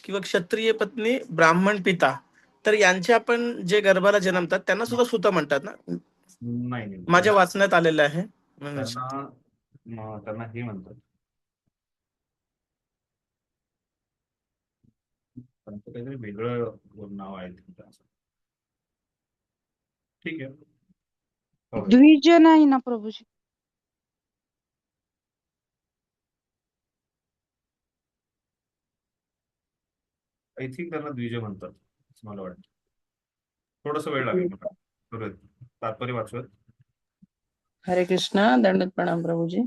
किंवा क्षत्रिय पत्नी ब्राह्मण पिता, तर यांच्या पण जे गर्भाला जन्मतात त्यांना सुद्धा सुत म्हणतात ना. नाही नाही माझ्या वाचण्यात आलेलं आहे. त्यांना हे म्हणतात, त्यांचं काहीतरी वेगळं नाव आहे त्यांचं असं. ठीक आहे. हो. द्विज नाही ना प्रभूजी? आय थिंक त्यांना द्विज म्हणतात असं मला वाटतं. थोडस वेळ लागेल मला. बरोबर. तात्पर्य वाचवत. हरे कृष्णा. दंडवत प्रणाम प्रभूजी.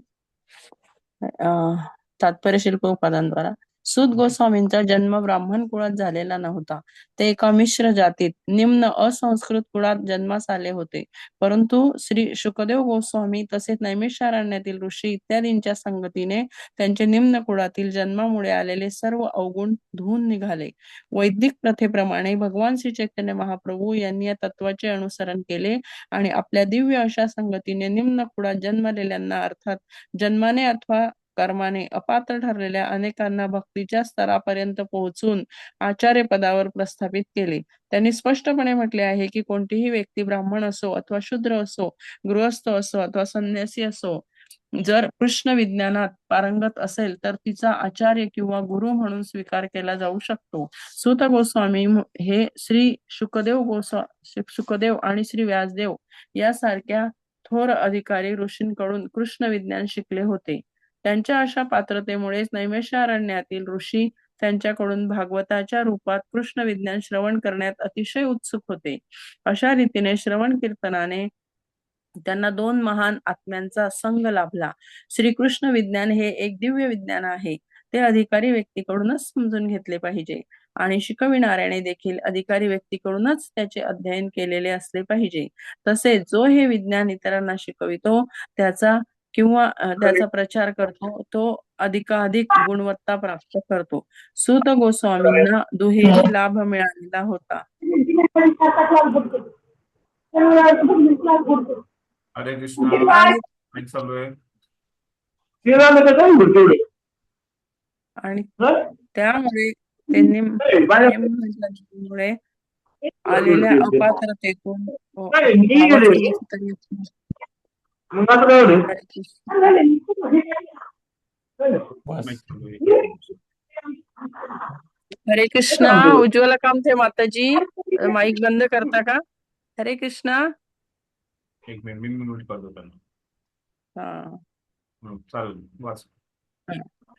तात्पर्य शिल्प उपादांद्वारा सूत गोस्वामींचा जन्म ब्राह्मण कुळात झालेला नव्हता. ते एका मिश्र जातीत निम्न असंस्कृत कुळात जन्मास आले होते. परंतु श्री शुकदेव गोस्वामी तसेच नैमिषारण्यातील ऋषी इत्यादींच्या संगतीने त्यांचे निम्न कुळातील जन्मामुळे आलेले सर्व अवगुण धुवून निघाले. वैदिक प्रथेप्रमाणे भगवान श्री चैतन्य महाप्रभू यांनी या तत्वाचे अनुसरण केले आणि आपल्या दिव्य अशा संगतीने निम्न कुळात जन्मलेल्यांना अर्थात जन्माने अथवा कर्माने अपात्र ठरलेल्या अनेकांना भक्तीच्या स्तरापर्यंत पोहोचून आचार्य पदावर प्रस्थापित केले. त्यांनी स्पष्टपणे म्हटले आहे की कोणतीही व्यक्ती ब्राह्मण असो अथवा शूद्र असो, गृहस्थ असो अथवा संन्यासी असो, जर कृष्ण विज्ञानात पारंगत असेल तर तिचा आचार्य किंवा गुरु म्हणून स्वीकार केला जाऊ शकतो. सूत गोस्वामी हे श्री शुकदेव आणि श्री व्यासदेव यासारख्या थोर अधिकारी ऋषींकडून कृष्ण विज्ञान शिकले होते. त्यांच्या अशा पात्रतेमुळेच नैमिषारण्यातील ऋषी त्यांच्याकडून भागवताच्या रूपात कृष्ण विज्ञान श्रवण करण्यात अतिशय उत्सुक होते. अशा रीतीने श्रवण कीर्तनाने त्यांना दोन महान आत्म्यांचा संग लाभला. श्रीकृष्ण विज्ञान हे एक दिव्य विज्ञान आहे. ते अधिकारी व्यक्तीकडूनच समजून घेतले पाहिजे आणि शिकविणाऱ्याने देखील अधिकारी व्यक्तीकडूनच त्याचे अध्ययन केलेले असले पाहिजे. तसेच जो हे विज्ञान इतरांना शिकवितो त्याचा प्रचार करतो तो अधिकाधिक गुणवत्ता प्राप्त करतो. सूत गोस्वामींना दुहेरी लाभ मिळालेला होता. हरे कृष्णा. आणि चालू आहे. आणि त्यामुळे त्यांनी म्हटल्यामुळे आलेल्या अपात्रतेतून हरे कृष्णा. उज्ज्वला कामथे माताजी, माईक बंद करता का? हरे कृष्णा. एक मिनिट मी म्यूट करतो त्यांना. हा चालेल वाच.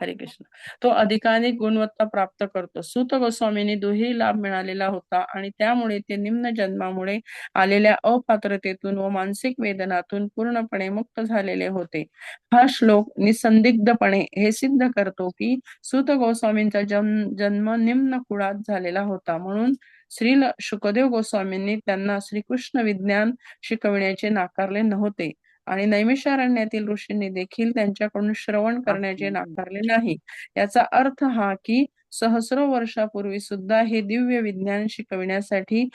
हरे कृष्ण. तो अधिकाधिक गुणवत्ता प्राप्त करतो. सूत गोस्वामींनी दुहेरी लाभ मिळालेला होता आणि त्यामुळे ते निम्न जन्मामुळे आलेल्या अपात्रतेतून व मानसिक वेदनातून पूर्णपणे मुक्त झालेले होते. हा श्लोक निसंदिग्धपणे हे सिद्ध करतो की सूत गोस्वामींचा जन्म निम्न कुळात झालेला होता. म्हणून श्री शुकदेव गोस्वामींनी त्यांना श्रीकृष्ण विज्ञान शिकविण्याचे नाकारले नव्हते आणि नैमिषारण्यातील ऋषींनी देखील त्यांच्याकडून श्रवण करण्याचे नाकारले नाही. याचा अर्थ हा की सहस्रो वर्षापूर्वी सुद्धा हे दिव्य विज्ञान शिकविण्यासाठी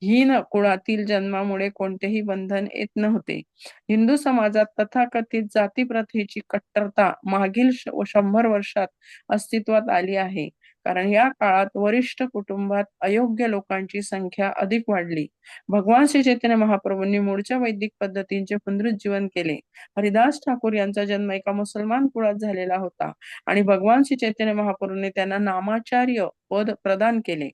हीन कुळातील जन्मामुळे कोणतेही बंधन येत नव्हते. हिंदू समाजात तथाकथित जातीप्रथेची कट्टरता मागील 100 वर्षात अस्तित्वात आली आहे. कारण या काळात वरिष्ठ कुटुंबात अयोग्य लोकांची संख्या अधिक वाढली. भगवान श्री चैतन्य महाप्रभूंनी मूळच्या वैदिक पद्धतींचे पुनरुज्जीवन केले. हरिदास ठाकूर यांचा जन्म एका मुसलमान कुळात झालेला होता आणि भगवान श्री चैतन्य महाप्रभूंनी त्यांना नामाचार्य पद प्रदान केले.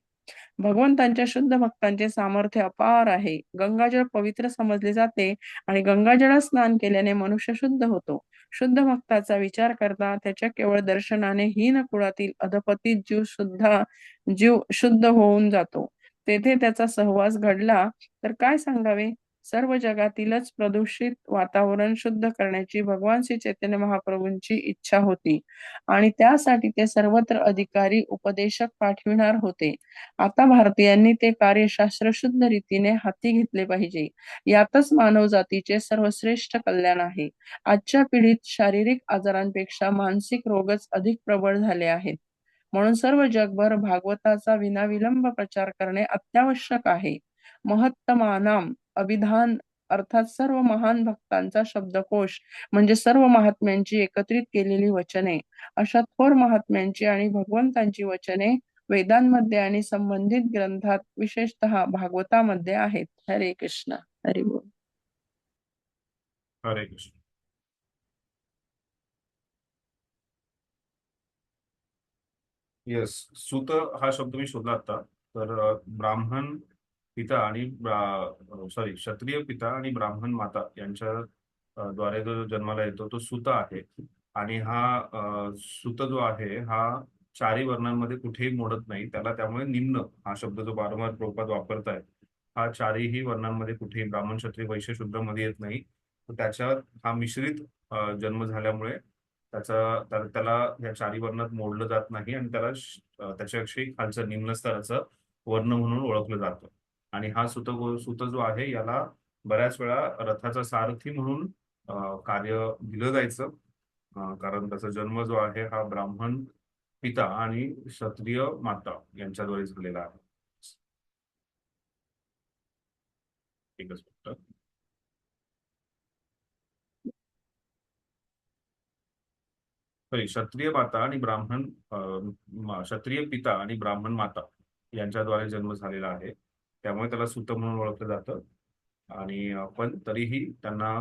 भगवंतांच्या शुद्ध भक्तांचे सामर्थ्य अपार आहे. गंगाजळ पवित्र समजले जाते आणि गंगाजळात स्नान केल्याने मनुष्य शुद्ध होतो. शुद्ध भक्ताचा विचार करता त्याच्या केवळ दर्शनाने हीन कुळातील अधपतित जीव शुद्ध होऊन जातो. तेथे त्याचा सहवास घडला तर काय सांगावे. सर्व जगातीलच प्रदूषित वातावरण शुद्ध करण्याची भगवान श्री चैतन्य महाप्रभूंची इच्छा होती आणि त्यासाठी ते सर्वत्र अधिकारी उपदेशक पाठविणार होते. आता भारतीयांनी ते कार्य शास्त्रशुद्ध रीतीने हाती घेतले पाहिजे. यातच मानव जातीचे सर्वश्रेष्ठ कल्याण आहे. आजच्या पिढीत शारीरिक आजारांपेक्षा मानसिक रोगच अधिक प्रबळ झाले आहेत. म्हणून सर्व जगभर भागवताचा विनाविलंब प्रचार करणे अत्यावश्यक आहे. महत्तमानाम अभिधान अर्थात सर्व महान भक्तांचा शब्दकोश म्हणजे सर्व महात्म्यांची एकत्रित केलेली वचने. अशा थोर महात्म्यांची आणि भगवंतांची वचने वेदांमध्ये आणि संबंधित ग्रंथात विशेषतः भागवतामध्ये आहेत. हरे कृष्ण. हरि बोल. हरे कृष्ण. येस, सूत हा शब्द मी शोधला आता. तर ब्राह्मण पिता आणि क्षत्रिय पिता आणि ब्राह्मण माता यांच्या द्वारे जो जन्माला येतो तो सूत आहे. आणि हा सूत जो आहे हा चारी वर्णांमध्ये कुठेही मोडत नाही त्याला. त्यामुळे निम्न हा शब्द जो वारंवार प्रभुपाद वापरतायत हा चारीही वर्णांमध्ये कुठेही ब्राह्मण क्षत्रिय वैश्य शूद्र मध्ये येत नाही. तर त्याच्यात हा मिश्रित जन्म झाल्यामुळे त्याला या चारी वर्णात मोडलं जात नाही आणि त्याला त्याच्याविषयी खालचं निम्न स्तराचं वर्ण म्हणून ओळखलं जातं. आणि हा सूत जो आहे याला बऱ्याच वेळा रथाचा सारथी म्हणून कार्य दिलं जायचं. कारण त्याचा जन्म जो आहे हा ब्राह्मण पिता आणि क्षत्रिय माता यांच्याद्वारे झालेला आहे. एकच मिनिट. क्षत्रिय माता आणि क्षत्रिय पिता आणि ब्राह्मण माता यांच्याद्वारे जन्म झालेला आहे. त्यामुळे त्याला सूत म्हणून ओळखलं जातं. आणि पण तरीही त्यांना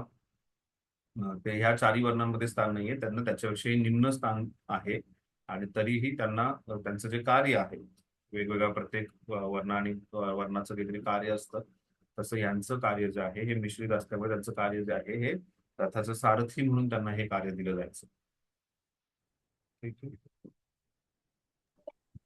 ते ह्या चारी वर्णांमध्ये स्थान नाहीये. त्यांना त्याच्याविषयी निम्न स्थान आहे आणि तरीही त्यांना त्यांचं जे कार्य आहे वेगवेगळ्या प्रत्येक वर्ण आणि वर्णाचं काहीतरी कार्य असतं. तसं यांचं कार्य जे आहे हे मिश्रित असल्यामुळे त्यांचं कार्य जे आहे हे रथाचं सारथी म्हणून त्यांना हे कार्य दिलं जायचं.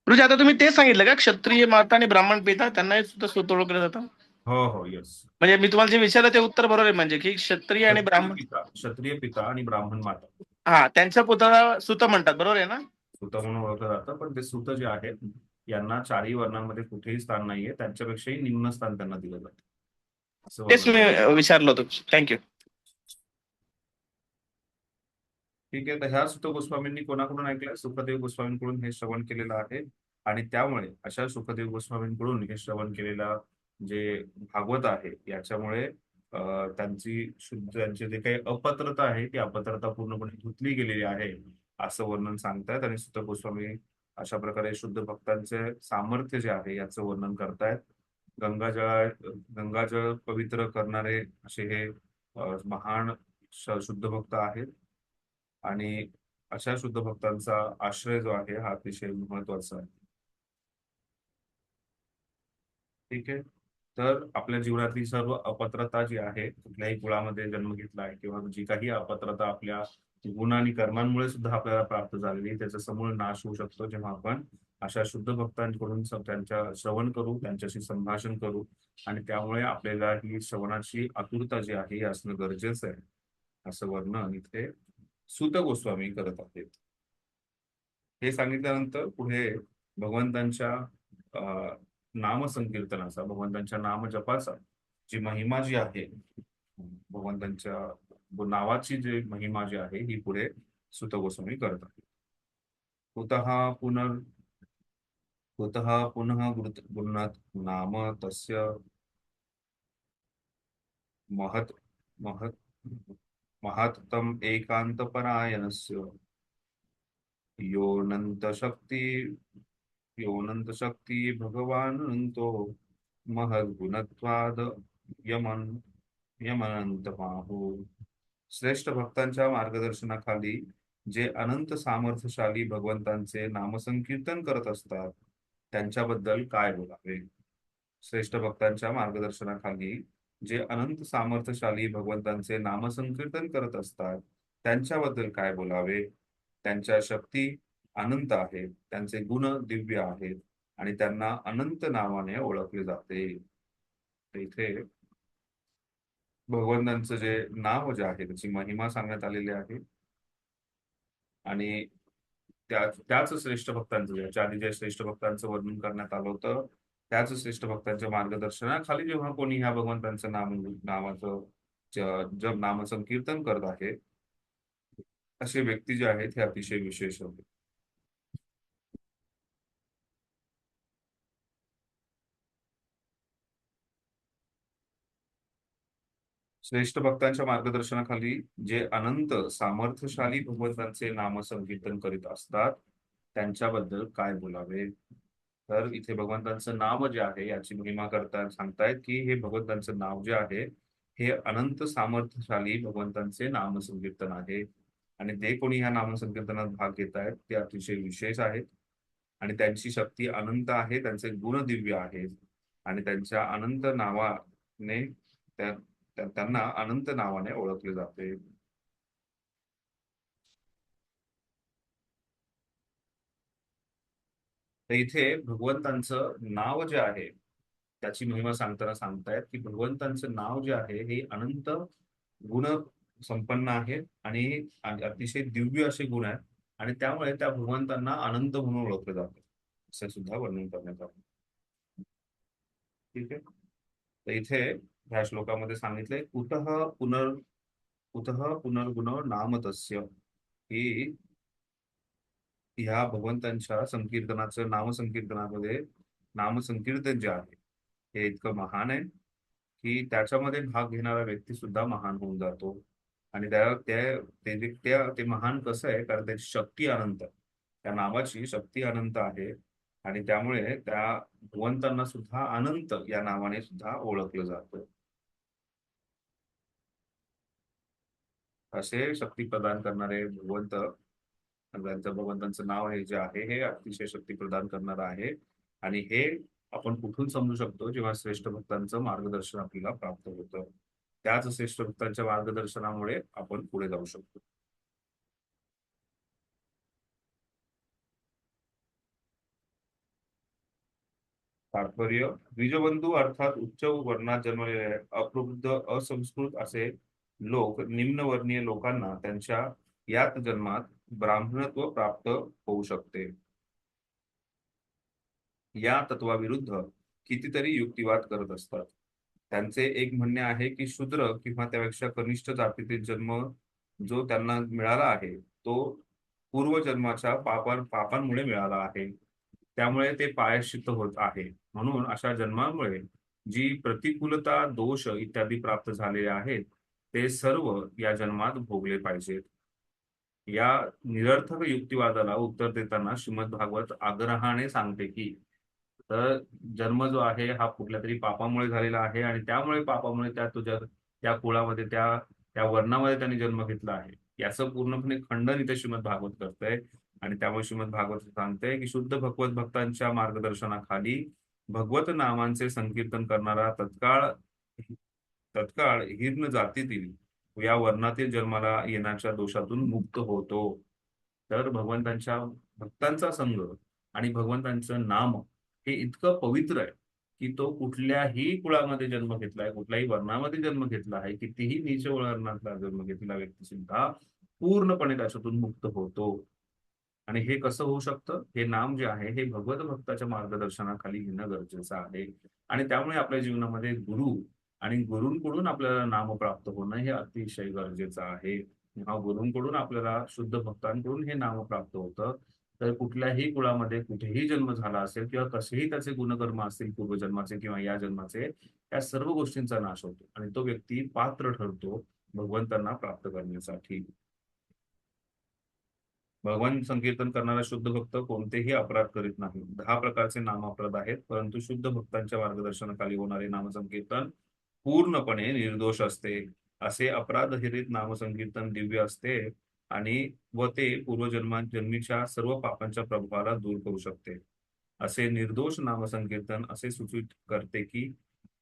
म्हणजे आता तुम्ही ते सांगितलं का क्षत्रिय माता आणि ब्राह्मण पिता त्यांनाही सुद्धा सूत ओळखलं जातं. हो हो येस. म्हणजे मी तुम्हाला जे विचारलं ते उत्तर बरोबर आहे. म्हणजे की क्षत्रिय आणि ब्राह्मण क्षत्रिय पिता आणि ब्राह्मण माता हा त्यांच्या पुत्राला सूत म्हणतात. बरोबर आहे ना. सूत म्हणून ओळखलं जातं. पण ते सूत जे आहेत यांना चारही वर्णांमध्ये कुठेही स्थान नाहीये. त्यांच्यापेक्षाही निम्न स्थान त्यांना दिलं जातं. तेच मी विचारलं होतं. थँक्यू. ठीक आहे. तर ह्या सूत गोस्वामींनी कोणाकडून ऐकलंय? सुखदेव गोस्वामींकडून हे श्रवण केलेलं आहे. आणि त्यामुळे अशा सुखदेव गोस्वामींकडून हे श्रवण केलेला जे भागवत आहे याच्यामुळे त्यांचे जे काही अपात्रता आहे ती अपात्रता पूर्णपणे धुतली गेलेली आहे असं वर्णन सांगतायत. आणि सुत गोस्वामी अशा प्रकारे शुद्ध भक्तांचे सामर्थ्य जे आहे याचं वर्णन करतायत. गंगाजळ पवित्र करणारे असे हे महान शुद्ध भक्त आहेत. आणि अशा शुद्ध भक्तांचा आश्रय जो आहे हा अतिशय महत्वाचा आहे. ठीक आहे. तर आपल्या जीवनातली सर्व अपात्रता जी आहे, कुठल्याही कुळामध्ये जन्म घेतला आहे किंवा जी काही अपात्रता आपल्या गुण आणि कर्मांमुळे सुद्धा आपल्याला प्राप्त झालेली, त्याचा समूळ नाश होऊ शकतो जेव्हा आपण अशा शुद्ध भक्तांकडून त्यांच्या श्रवण करू, त्यांच्याशी संभाषण करू. आणि त्यामुळे आपल्याला ही श्रवणाची आतुरता जी आहे, हे असणं गरजेचं आहे, असं वर्णन इथे सूत गोस्वामी करत आहेत. हे सांगितल्यानंतर पुढे भगवंतांच्या नामसंकीर्तनाचा, भगवंतांच्या नामजपाचा जी महिमा जी आहे, भगवंतांच्या नावाची जी महिमा जी आहे, ही पुढे सूत गोस्वामी करत आहेत. कुतः पुनः गृह्णात नाम तस्य महत् महत् महत्तम एकांतपरायणस्य योऽनन्तशक्ति योऽनन्तशक्ति भगवानन्तो महद्गुणत्वाद यमन यमनंतमाहो. श्रेष्ठ भक्तांच्या मार्गदर्शनाखाली जे अनंत सामर्थ्यशाली भगवंतांचे नामसंकीर्तन करत असतात, त्यांच्याबद्दल काय बोलावे. श्रेष्ठ भक्तांच्या मार्गदर्शनाखाली जे अनंत सामर्थ्यशाली भगवंतांचे नामसंकीर्तन करत असतात, त्यांच्याबद्दल काय बोलावे. त्यांच्या शक्ती अनंत आहेत, त्यांचे गुण दिव्य आहेत आणि त्यांना अनंत नावाने ओळखले जाते. तर इथे भगवंतांचं जे नाव जे आहे, त्याची महिमा सांगण्यात आलेली आहे. आणि त्याच श्रेष्ठ भक्तांचं, याच्या आधी जे श्रेष्ठ भक्तांचं वर्णन करण्यात आलं होतं, त्याच श्रेष्ठ भक्तांच्या मार्गदर्शनाखाली जेव्हा कोणी ह्या भगवंतांचं नामाचं जप नामसंकीर्तन करत आहे, असे व्यक्ती जे आहेत हे अतिशय विशेष होते. श्रेष्ठ भक्तांच्या मार्गदर्शनाखाली जे अनंत सामर्थ्यशाली भगवंतांचे नामसंकीर्तन करीत असतात, त्यांच्याबद्दल काय बोलावे. तर इथे भगवंतांचं नाव जे आहे याची महिमा करता सांगतायत की हे भगवंतांचं नाव जे आहे, हे अनंत सामर्थ्यशाली भगवंतांचे नामसंकीर्तन आहे. आणि ते कोणी ह्या नामसंकीर्तनात भाग घेत आहेत ते अतिशय विशेष आहेत आणि त्यांची शक्ती अनंत आहे, त्यांचे गुण दिव्य आहेत आणि त्यांच्या अनंत नावाने त्यांना अनंत नावाने ओळखले जाते. तर इथे भगवंतांचं नाव जे आहे त्याची महिमा सांगताना सांगतायत की भगवंतांचं नाव जे आहे हे अनंत गुण संपन्न आहे आणि अतिशय दिव्य असे गुण आहेत आणि त्यामुळे त्या भगवंतांना अनंत म्हणून ओळखले जाते, असे सुद्धा वर्णन करण्यात आले. ठीक आहे. तर इथे ह्या श्लोकामध्ये सांगितलंय कुतः पुनर्गुण नाम तस्य, की ह्या भगवंतांच्या संकीर्तनाचं नामसंकीर्तनामध्ये नामसंकीर्तन जे आहे हे इतकं महान आहे की त्याच्यामध्ये भाग घेणारा व्यक्ती सुद्धा महान होऊन जातो. आणि ते महान कसं आहे, कारण त्याची शक्ती अनंत आहे, त्या नावाची शक्ती अनंत आहे आणि त्यामुळे त्या भगवंतांना सुद्धा अनंत या नावाने सुद्धा ओळखलं जातं. असे शक्ती प्रदान करणारे भगवंत, त्यांचं भगवंतांचं नाव हे जे आहे हे अतिशय शक्ती प्रदान करणारं आहे. आणि हे आपण कुठून समजू शकतो, जेव्हा श्रेष्ठ भक्तांचं मार्गदर्शन आपल्याला प्राप्त होतं. त्याच श्रेष्ठ भक्तांच्या मार्गदर्शनामुळे आपण पुढे जाऊ शकतो. तात्पर्य: द्विजबंधू अर्थात उच्च वर्णात जन्मलेले अप्रबुद्ध असंस्कृत असे लोक निम्नवर्णीय लोकांना त्यांच्या यात जन्मात ब्राह्मणत्व प्राप्त होऊ शकते. या तत्वाविरुद्ध कितीतरी युक्तिवाद करत असतात. त्यांचे एक म्हणणे आहे की शूद्र किंवा त्यापेक्षा कनिष्ठ जातीतील जन्म जो त्यांना मिळाला आहे तो पूर्वजन्माच्या पापांमुळे मिळाला आहे, त्यामुळे ते प्रायश्चित्त होत आहे. म्हणून अशा जन्मामुळे जी प्रतिकूलता, दोष इत्यादी प्राप्त झालेले आहेत ते सर्व या जन्मात भोगले पाहिजेत. या निरर्थक युक्तिवादाला उत्तर देताना श्रीमद भागवत आग्रहाने सांगते की तर जन्म जो आहे हा कुठल्या तरी पापामुळे झालेला आहे आणि त्यामुळे पापामुळे त्या कुळामध्ये त्या वर्णामध्ये त्यांनी जन्म घेतला आहे, याचं पूर्णपणे खंडन इथे श्रीमद भागवत करतंय. आणि त्यामुळे श्रीमद भागवत सांगते की शुद्ध भगवत भक्तांच्या मार्गदर्शनाखाली भगवत नामांचे संकीर्तन करणारा तत्काळ तत्काळ हीर्ण जातीतील या वर्णातील जन्माला येण्याच्या दोषातून मुक्त होतो. तर भगवंतांच्या भक्तांचा संग आणि भगवंतांचं नाम हे इतकं पवित्र आहे की तो कुठल्याही कुळामध्ये जन्म घेतलाय, कुठल्याही वर्णामध्ये जन्म घेतला आहे, कितीही नीच वर्णातला जन्म घेतलेला व्यक्ती सुद्धा पूर्णपणे त्याच्यातून मुक्त होतो. आणि हे कसं होऊ शकतं? हे नाम जे आहे हे भगवत भक्ताच्या मार्गदर्शनाखाली घेणं गरजेचं आहे. आणि त्यामुळे आपल्या जीवनामध्ये गुरु आणि गुरूंकडून आपल्याला नाम प्राप्त होणं हे अतिशय गरजेचं आहे. हा गुरूंकडून आपल्याला शुद्ध भक्तांकडून हे नाम प्राप्त होतं. तर कुठल्याही कुळामध्ये कुठेही जन्म झाला असेल किंवा कसेही त्याचे गुणकर्म असतील पूर्वजन्माचे किंवा या जन्माचे, या सर्व गोष्टींचा नाश होतो आणि तो व्यक्ती पात्र ठरतो भगवंतांना प्राप्त करण्यासाठी. भगवान संकीर्तन करणारा शुद्ध भक्त कोणतेही अपराध करीत नाही. 10 प्रकारचे नाम अपराध आहेत, परंतु शुद्ध भक्तांच्या मार्गदर्शनाखाली होणारे नामसंकीर्तन पूर्णपणे निर्दोष असते. असे अपराधरहित नामसंकीर्तन दिव्य असते आणि ते जन्मीच्या सर्व पापांच्या प्रभावाला दूर करू शकते. असे निर्दोष नामसंकीर्तन असे सूचित करते की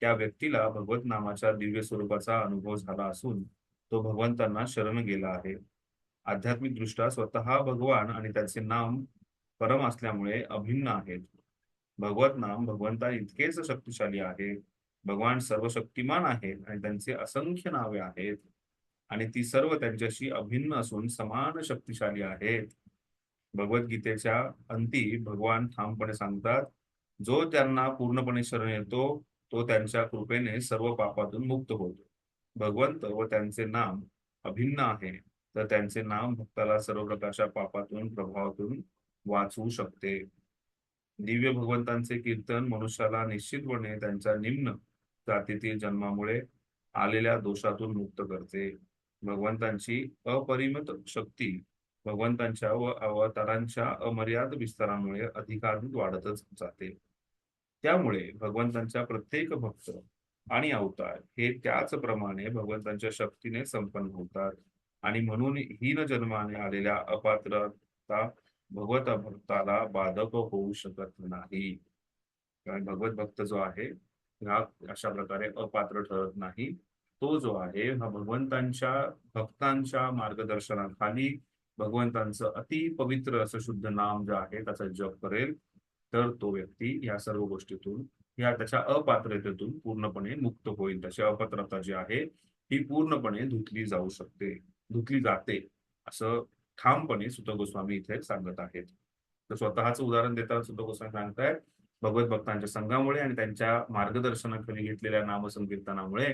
त्या व्यक्तीला भगवत नामाच्या दिव्य स्वरूपाचा अनुभव झाला असून तो भगवंतांना शरण गेला आहे. आध्यात्मिक दृष्ट्या स्वतः भगवान आणि त्याचे नाम परम असल्यामुळे अभिन्न आहेत. भगवत नाम भगवंता इतकेच शक्तिशाली आहे. भगवान सर्वशक्तिमान आहेत आणि त्यांचे असंख्य नावे आहेत आणि ती सर्व त्यांच्याशी अभिन्न असून समान शक्तिशाली आहेत. भगवद्गीतेच्या अंती भगवान ठामपणे सांगतात, जो त्यांना पूर्णपणे शरण येतो तो त्यांच्या कृपेने सर्व पापातून मुक्त होतो. भगवंत व त्यांचे नाम अभिन्न आहे, तर त्यांचे नाम भक्ताला सर्व प्रकारच्या पापातून प्रभावातून वाचवू शकते. दिव्य भगवंतांचे कीर्तन मनुष्याला निश्चितपणे त्यांच्या निम्न जातीतील जन्मामुळे आलेल्या दोषातून मुक्त करते. भगवंतांची अपरिमित शक्ती भगवंतांच्या व अवतारांच्या अमर्याद विस्तारामुळे अधिकाधिक वाढतच जाते. त्यामुळे भगवंतांच्या प्रत्येक भक्त आणि अवतार हे त्याचप्रमाणे भगवंतांच्या शक्तीने संपन्न होतात आणि म्हणून हीन जन्माने आलेल्या अपात्रता भगवत भक्ताला बाधक होऊ शकत नाही. कारण भगवत भक्त जो आहे हा अशा प्रकारे अपात्र ठरत नाही. तो जो आहे हा भगवंतांच्या भक्तांच्या मार्गदर्शनाखाली भगवंतांचं अति पवित्र असं शुद्ध नाम जे आहे त्याचा जप करेल, तर तो व्यक्ती या सर्व गोष्टीतून या त्याच्या अपात्रतेतून पूर्णपणे मुक्त होईल. त्याची अपात्रता जी आहे ही पूर्णपणे धुतली जाते असं ठामपणे सुत गोस्वामी इथे सांगत आहेत. तर स्वतःच उदाहरण देताना सुत गोस्वामी सांगतायत, भगवत भक्तांच्या संघामुळे आणि त्यांच्या मार्गदर्शनाखाली घेतलेल्या नामसंकीर्तनामुळे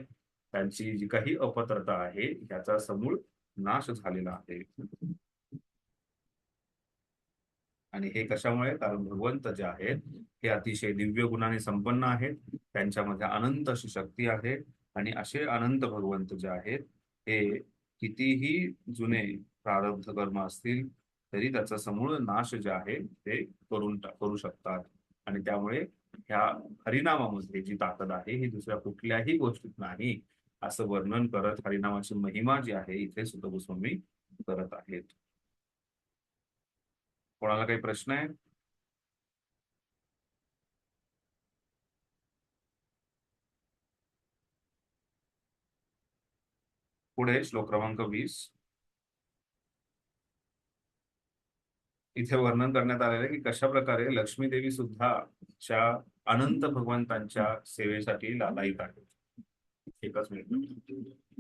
त्यांची जी काही अपात्रता आहे याचा समूळ नाश झालेला आहे. आणि हे कशामुळे? कारण भगवंत जे आहेत हे अतिशय दिव्य गुणाने संपन्न आहेत. त्यांच्यामध्ये अनंत अशी शक्ती आहे आणि असे अनंत भगवंत जे आहेत हे कितीही जुने प्रारब्ध कर्म असतील तरी त्याचा समूळ नाश जे आहे ते करू शकतात. आणि त्यामुळे ह्या हरिनामामध्ये जी ताकद आहे ही दुसऱ्या कुठल्याही गोष्टीत नाही असं वर्णन करत हरिनामाची महिमा जी आहे इथे सुत गोस्वामी करत आहेत. कोणाला काही प्रश्न आहे? पुढे श्लोक क्रमांक 20 इथे वर्णन करण्यात आलेलं आहे की कशा प्रकारे लक्ष्मी देवी सुद्धा अनंत भगवंतांच्या सेवेसाठी लालायित आहेत. एकच मिनिट.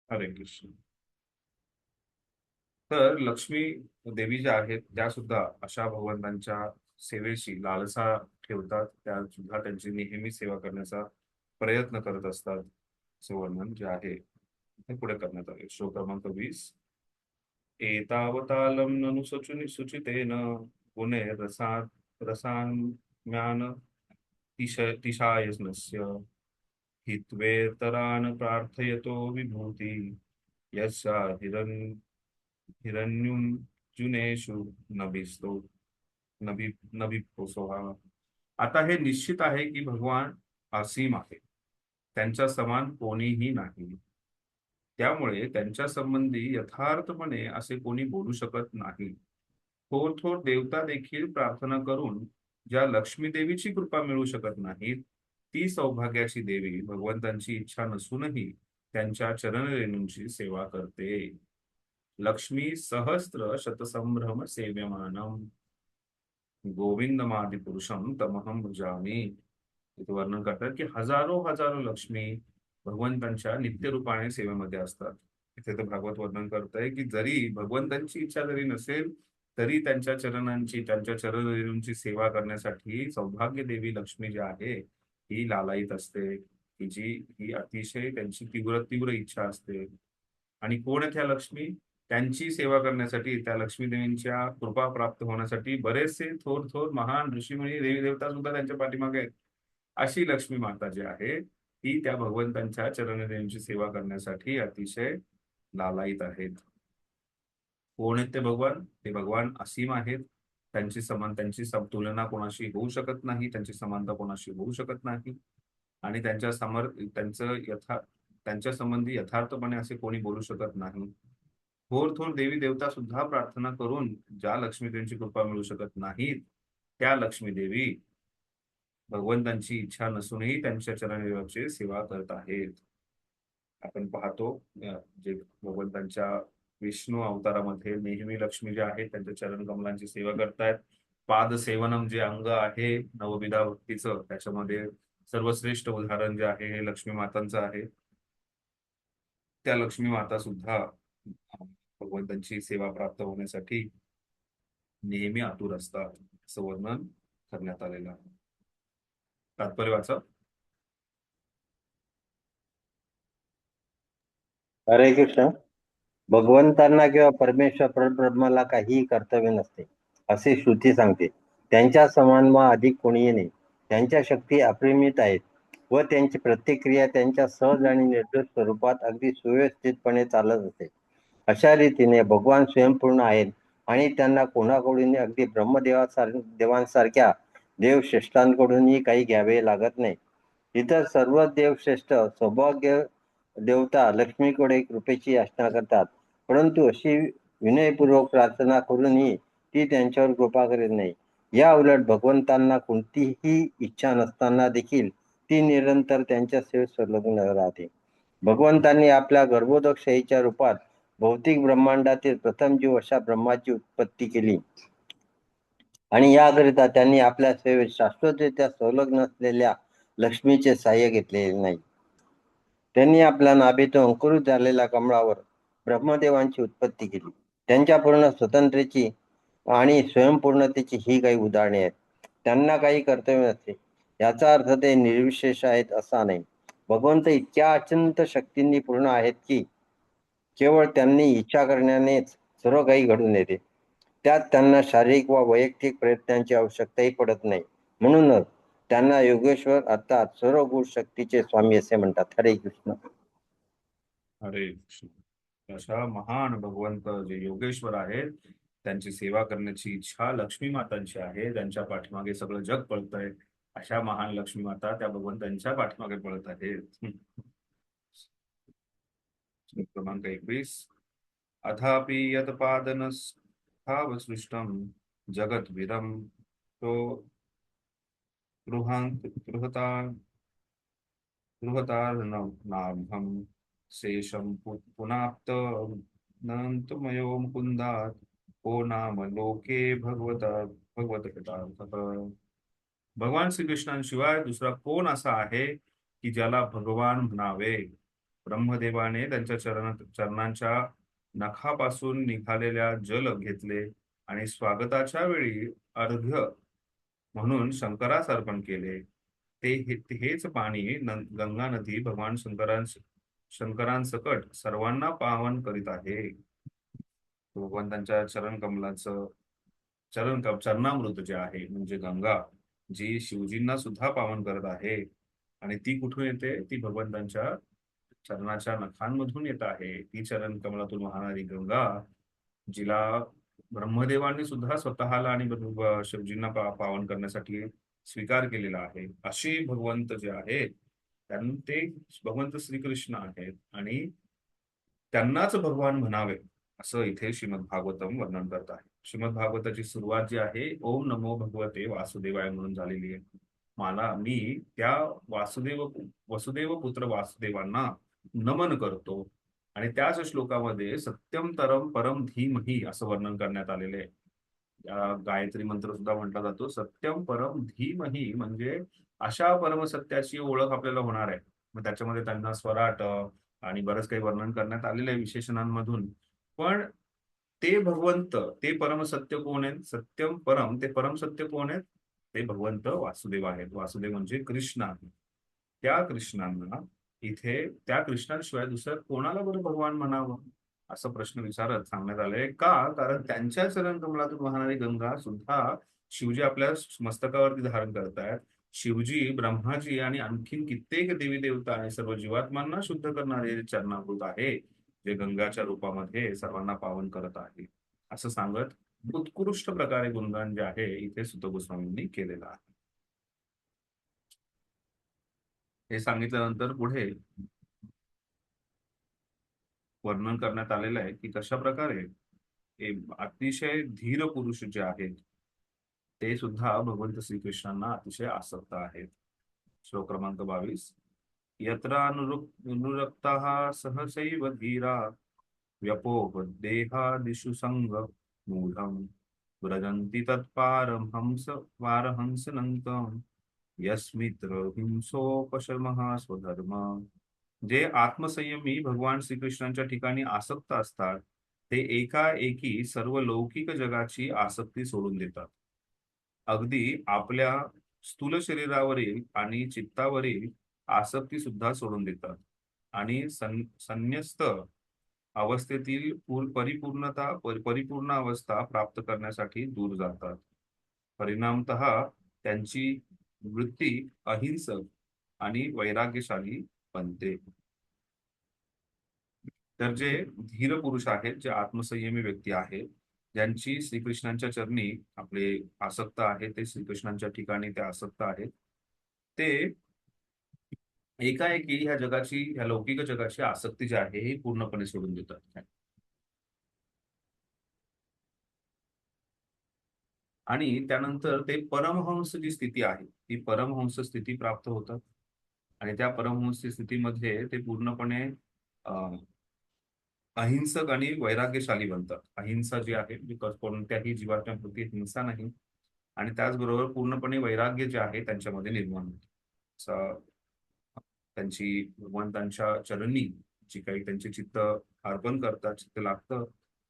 हरे कृष्ण. तर लक्ष्मी देवी ज्या आहेत त्या सुद्धा अशा भगवंतांच्या सेवेची लालसा ठेवतात, त्या सुद्धा त्यांची नेहमी सेवा करण्याचा प्रयत्न करत असतात. असं वर्णन जे आहे ते पुढे करण्यात आले. श्लोक क्रमांक 20. एतावतालं ननु सुचितेन गुणे रसाम्यान तिशायनस्य हित्वेतरान् प्रार्थयतो विभूती यस्या हिरण्युंजुनेषु नभिस्तो नभिप्सोहा. आता हे निश्चित आहे की भगवान असीम आहे, त्यांच्या समान कोणीही नाही. त्यामुळे त्यांच्या संबंधी यथार्थपणे असे कोणी बोलू शकत नाही. थोर थोर देवता देखील प्रार्थना करून ज्या लक्ष्मी देवीची कृपा मिळू शकत नाहीत, ती सौभाग्याची देवी भगवंतांची इच्छा नसूनही त्यांच्या चरणरेणूंची सेवा करते. लक्ष्मी सहस्त्र शतसंभ्रम सेव्यमानम गोविंदमादि पुरुषम तमहम भजामी. इथे वर्णन करतात की हजारो हजारो लक्ष्मी भगवंतांच्या नित्य रूपाने सेवेमध्ये असतात. इथे तर भागवत वर्णन करतंय की जरी भगवंतांची इच्छा जरी नसेल तरी त्यांच्या चरणरेणूंची सेवा करण्यासाठी सौभाग्य देवी लक्ष्मी जी आहे ही लालायित असते, ही अतिशय त्यांची तीव्र तीव्र इच्छा असते. आणि कोण आहेत ह्या लक्ष्मी? त्यांची सेवा करण्यासाठी, त्या लक्ष्मी देवींच्या कृपा प्राप्त होण्यासाठी बरेचसे थोर थोर महान ऋषीमुनी देवी देवता सुद्धा त्यांच्या पाठीमागे आहेत. अशी लक्ष्मी माता जी आहे ती त्या भगवंतांच्या चरणरेणूंची सेवा करण्यासाठी अतिशय लालायित आहेत. कोण आहेत ते भगवान? ते भगवान असीम आहेत. त्यांची तुलना कोणाशी होऊ शकत नाही, त्यांची समानता कोणाशी होऊ शकत नाही. आणि त्यांच्या संबंधी यथार्थपणे असे कोणी बोलू शकत नाही. थोर थोर देवी देवता सुद्धा प्रार्थना करून ज्या लक्ष्मी देवींची कृपा मिळू शकत नाहीत, त्या लक्ष्मी देवी भगवंतांची इच्छा नसूनही त्यांच्या चरणरेणूंची सेवा करत आहेत. आपण पाहतो जे भगवंतांच्या विष्णू अवतारामध्ये नेहमी लक्ष्मी जे आहेत त्यांच्या चरण कमलांची सेवा करतायत. पाद सेवनम जे अंग आहे नवविधा भक्तीचं, त्याच्यामध्ये सर्वश्रेष्ठ उदाहरण जे आहे हे लक्ष्मी मातांचं आहे. त्या लक्ष्मी माता सुद्धा भगवंतांची सेवा प्राप्त होण्यासाठी नेहमी आतुर असतात, असं वर्णन करण्यात आलेलं आहे. तात्पर्य वाचा. हरे कृष्ण. भगवंतांना किंवा परमेश्वर परब्रह्माला काहीही कर्तव्य नसते असे श्रुती सांगते. त्यांच्या समान व अधिक कोणीही नाही. त्यांच्या शक्ती अप्रिमित आहेत व त्यांची प्रत्येक क्रिया त्यांच्या सहज आणि निर्दोष स्वरूपात अगदी सुव्यवस्थितपणे चालत असते. अशा रीतीने भगवान स्वयंपूर्ण आहेत आणि त्यांना कोणाकडूनही अगदी देवांसारख्या देवश्रेष्ठांकडूनही काही घ्यावे लागत नाही. इतर सर्व देवश्रेष्ठ सौभाग्य देवता लक्ष्मीकडे कृपेची याचना करतात, परंतु अशी विनयपूर्वक प्रार्थना करूनही ती त्यांच्यावर कृपा करीत नाही. या उलट भगवंतांना कोणतीही इच्छा नसताना देखील ती निरंतर त्यांच्या सेवेत संलग्न राहते. भगवंतांनी आपल्या गर्भोदकशाहीच्या रूपात भौतिक ब्रह्मांडातील प्रथम जीव अशा ब्रह्माची उत्पत्ती केली आणि याकरिता त्यांनी आपल्या सेवेत शाश्वतरित्या संलग्न असलेल्या लक्ष्मीचे सहाय्य घेतलेले नाही. त्यांनी आपल्या नाभीतून अंकुरित झालेल्या कमळावर ब्रह्मदेवांची उत्पत्ती केली. त्यांच्या पूर्ण स्वतंत्र्याची आणि स्वयंपूर्णतेची ही काही उदाहरणे आहेत. त्यांना काही कर्तव्य नसते याचा अर्थ ते निर्विशेष आहेत असा नाही. भगवंत इतक्या अत्यंत शक्तींनी पूर्ण आहेत की केवळ त्यांनी इच्छा करण्यानेच सर्व काही घडून येते. त्यात त्यांना शारीरिक व वैयक्तिक प्रयत्नांची आवश्यकताही पडत नाही. म्हणूनच त्यांना योगेश्वर अर्थात सर्व गुण शक्तीचे स्वामी असे म्हणतात. हरे कृष्ण. हरे कृष्ण. अशा महान भगवंत जे योगेश्वर आहेत त्यांची सेवा करण्याची इच्छा लक्ष्मी मातांची आहे. त्यांच्या पाठीमागे सगळं जग पळतंय. अशा महान लक्ष्मी माता त्या भगवंतांच्या पाठीमागे पळत आहेत. क्रमांक 21. अथापि यत्पादनस्थावसृष्टं जगद्विरं तो बृहतार्णवनाभं शेषं पुनाप्तनन्तमयो मुकुन्दात् को नाम लोके भगवतकृतार्थः. भगवान श्रीकृष्णांशिवाय दुसरा कोण असा आहे की ज्याला भगवान म्हणावे? ब्रह्मदेवाने त्यांच्या चरणांच्या नखापासून निघालेल्या जल घेतले आणि स्वागताच्या वेळी अर्घ्य म्हणून शंकरास अर्पण केले. हेच पाणी गंगा नदी भगवान शंकरांसकट सर्वांना पावन करीत आहे. भगवंतांच्या चरणामृत जे आहे म्हणजे गंगा, जी शिवजींना सुद्धा पावन करत आहे. आणि ती कुठून येते? ती भगवंतांच्या चरणाच्या नखांमधून येत आहे. ती चरण कमलातून वाहणारी गंगा, जिला ब्रह्मदेवांनी सुद्धा स्वतःला आणि शिवजींना पावन करण्यासाठी स्वीकार केलेला आहे. अशी भगवंत जे आहेत ते भगवंत श्रीकृष्ण आहेत आणि त्यांनाच भगवान म्हणावे असं इथे श्रीमद भागवतम वर्णन करत आहे. श्रीमद भागवताची सुरुवात जी आहे ओम नमो भगवते वासुदेवाय म्हणून झालेली आहे. मी त्या वसुदेव पुत्र वासुदेवांना नमन करतो. आणि त्याच श्लोकामध्ये सत्यम तरम परम धीमहि असं वर्णन करण्यात आलेले आहे. गायत्री मंत्र सुद्धा म्हटला जातो सत्यम परम धीमहि, म्हणजे अशा परमसत्याची ओळख आपल्याला होणार आहे. मग त्याच्यामध्ये त्यांना स्वराट आणि बरंच काही वर्णन करण्यात आलेलं आहे विशेषणांमधून. पण ते भगवंत, ते परमसत्य कोण आहेत? सत्यम परम, ते परमसत्य कोण आहेत? ते भगवंत वासुदेव आहेत. वासुदेव म्हणजे कृष्ण आहे. त्या कृष्णांना इथे, त्या कृष्णांशिवाय दुसरं कोणाला बरं भगवान म्हणावं असा प्रश्न विचारत सांगण्यात आलंय. का? कारण त्यांच्या चरण कमलातून वाहणारी गंगा सुद्धा शिवजी आपल्या मस्तकावरती धारण करतायत. शिवजी, ब्रह्माजी आणि आणखीन कित्येक देवी देवता आणि सर्व जीवात्मांना शुद्ध करणारे चरणामृत आहे, जे गंगाच्या रूपामध्ये सर्वांना पावन करत आहे असं सांगत उत्कृष्ट प्रकारे गुणगान जे आहे इथे सुत गोस्वामींनी केलेलं आहे. हे सांगितल्यानंतर पुढे वर्णन करण्यात आलेलं आहे की कशा प्रकारे अतिशय धीर पुरुष जे आहेत ते सुद्धा भगवंत श्रीकृष्णांना अतिशय आसक्त आहेत. श्लोक क्रमांक 22. यत्र अनुरक्ताः सहसैव धीरा व्यपोह देहादिषु संग मूढं व्रजन्ति तत्पारं वारहंसनन्तं यस्मित्र हिंसोपशमः स्वधर्म. जे आत्मसंयमी भगवान श्रीकृष्णांच्या ठिकाणी आसक्त असतात ते एकाएकी सर्व लौकिक जगाची आसक्ती सोडून देतात. अगदी आपल्या स्थूल शरीरावरील आणि चित्तावरील आसक्ती सुद्धा सोडून देतात आणि संन्यस्त अवस्थेतील परिपूर्ण अवस्था प्राप्त करण्यासाठी दूर जातात. परिणामतः त्यांची वृत्ती अहिंसक आणि वैराग्यशाली बनते. तर जे धीर पुरुष आहेत, जे आत्मसंयमी व्यक्ती आहेत, ज्यांची श्रीकृष्णांच्या चरणी आपले आसक्त आहे, ते श्रीकृष्णांच्या ठिकाणी ते आसक्त आहेत, ते एकाएकी ह्या लौकिक जगाची आसक्ती जी आहे ही पूर्णपणे सोडून देतात. आणि त्यानंतर ते परमहंस जी स्थिती आहे ती परमहंस स्थिती प्राप्त होतात. आणि त्या परमहंस स्थितीमध्ये ते पूर्णपणे अहिंसक आणि वैराग्यशाली बनतात. अहिंसा जी आहे कोणत्याही जीवात्म्याप्रती हिंसा नाही आणि त्याचबरोबर पूर्णपणे वैराग्य जे आहे त्यांच्यामध्ये निर्माण होते. त्यांची भगवंतांच्या चरणी जी काही त्यांचे चित्त अर्पण करतात, चित्त लागतं,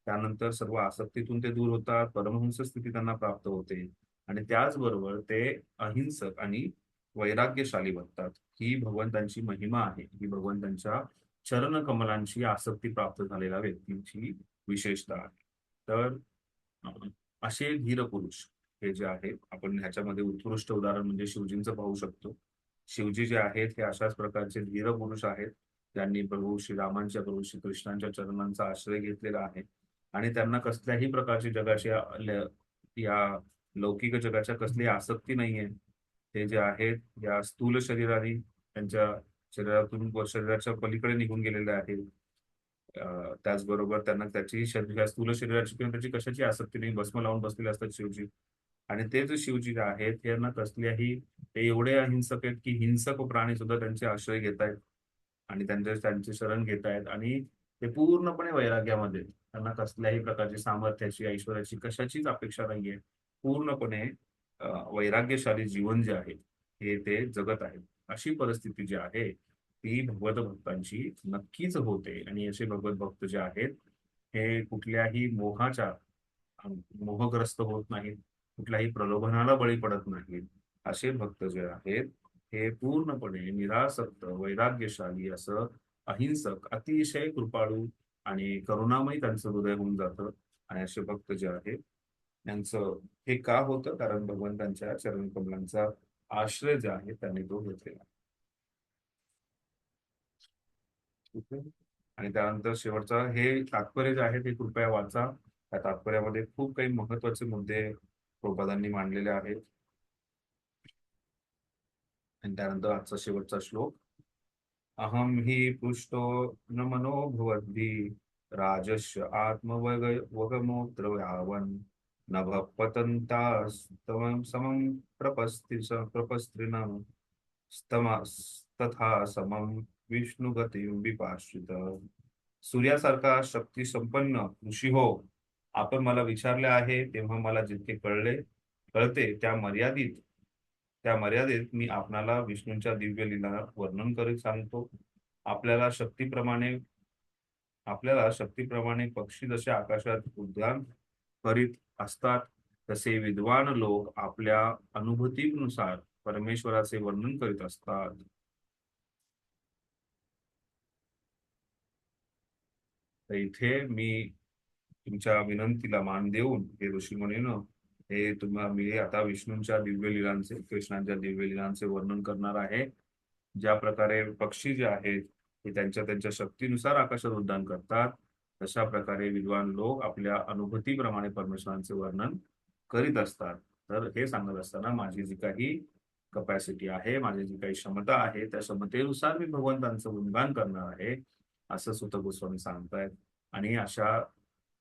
त्यानंतर सर्व आसक्तीतून ते दूर होतात, परमहंस स्थिती त्यांना प्राप्त होते आणि त्याचबरोबर ते अहिंसक आणि वैराग्यशाली बनतात. ही भगवंतांची महिमा आहे. ही भगवंतांच्या चरण कमलांची आसक्ती प्राप्त झालेल्या व्यक्तींची विशेषता आहे. तर असे धीर पुरुष हे जे आहेत, आपण ह्याच्यामध्ये उत्कृष्ट उदाहरण म्हणजे शिवजींचं पाहू शकतो. शिवजी जे आहेत हे अशाच प्रकारचे धीर पुरुष आहेत, ज्यांनी प्रभू श्रीरामांच्या, प्रभू श्रीकृष्णांच्या चरणांचा आश्रय घेतलेला आहे आणि त्यांना कसल्याही प्रकारची जगाची या लौकिक जगाच्या कसली आसक्ती नाहीये. ते जे आहेत या स्थूल शरीराने त्यांच्या शरीराच्या पलीकडे निघून गेलेले आहेत. त्याचबरोबर त्यांना स्थूल शरीराची किंवा त्याची कशाची आसक्ती नाही. भस्म लावून बसलेले असतात शिवजी. आणि ते जे शिवजी आहेत त्यांना कसल्याही, ते एवढे अहिंसक आहेत की हिंसक प्राणी सुद्धा त्यांचे आश्रय घेत आहेत आणि त्यांचे शरण घेत आहेत आणि ते पूर्णपणे वैराग्यामध्ये, त्यांना कसल्याही प्रकारची सामर्थ्याची, ऐश्वर्याची, कशाचीच अपेक्षा नाहीये. पूर्णपणे वैराग्यशाली जीवन जे आहे हे ते जगत आहेत. अशी परिस्थिती जी आहे ती भगवत भक्तांची नक्कीच होते. आणि असे भगवत भक्त जे आहेत हे कुठल्याही मोहग्रस्त होत नाहीत, कुठल्याही प्रलोभनाला बळी पडत नाहीत. असे भक्त जे आहेत हे पूर्णपणे निरासक्त, वैराग्यशाली, असं अहिंसक, अतिशय कृपाळू आणि करुणामयी त्यांचं हृदय होऊन जातं. आणि असे भक्त जे आहेत त्यांचं हे का होतं? कारण भगवंतांच्या चरणकमलांचा आश्रय जे आहे त्यांनी तो घेतलेला. ठीक आहे? आणि त्यानंतर शेवटचा हे तात्पर्य जे आहे ते कृपया वाचा. त्या तात्पर्यामध्ये खूप काही महत्वाचे मुद्दे प्रभुपादांनी मांडलेले आहेत. आणि त्यानंतर आजचा शेवटचा श्लोक, अहम हि पृष्ठो न मनो भवद्भि राजस्य आत्मवगमोत्र यावन् नभ पतन्तास्तमं समं प्रपस्त्रिणं तथा समं विष्णुगतिं विपाश्रित. सूर्यासारखा शक्ती संपन्न ऋषी हो, आपण मला विचारले आहे तेव्हा मला जितके कळते त्या मर्यादेत मी आपणाला विष्णूंच्या दिव्य लीला वर्णन करीत सांगतो. आपल्याला शक्तीप्रमाणे पक्षी जसे आकाशात उड्डाण करीत असतात तसे विद्वान लोक आपल्या अनुभूतीनुसार परमेश्वराचे वर्णन करीत असतात. तर इथे मी तुमच्या विनंतीला मान देऊन हे ऋषीमुनीनं मी आता विष्णूंच्या दिव्य लीलांचे, कृष्णांच्या दिव्य लीलांचे वर्णन करणार आहे. ज्या प्रकारे पक्षी जे आहेत ते त्यांच्या शक्तीनुसार आकाशात उड्डाण करतात, तशा प्रकारे विद्वान लोक आपल्या अनुभूतीप्रमाणे परमेश्वरांचे वर्णन करीत असतात. तर हे सांगत असताना माझी जी काही कपॅसिटी आहे, माझी जी काही क्षमता आहे, त्या क्षमतेनुसार मी भगवंतांचं गुणगान करणार आहे, असं सुत गोस्वामी सांगतायत. आणि अशा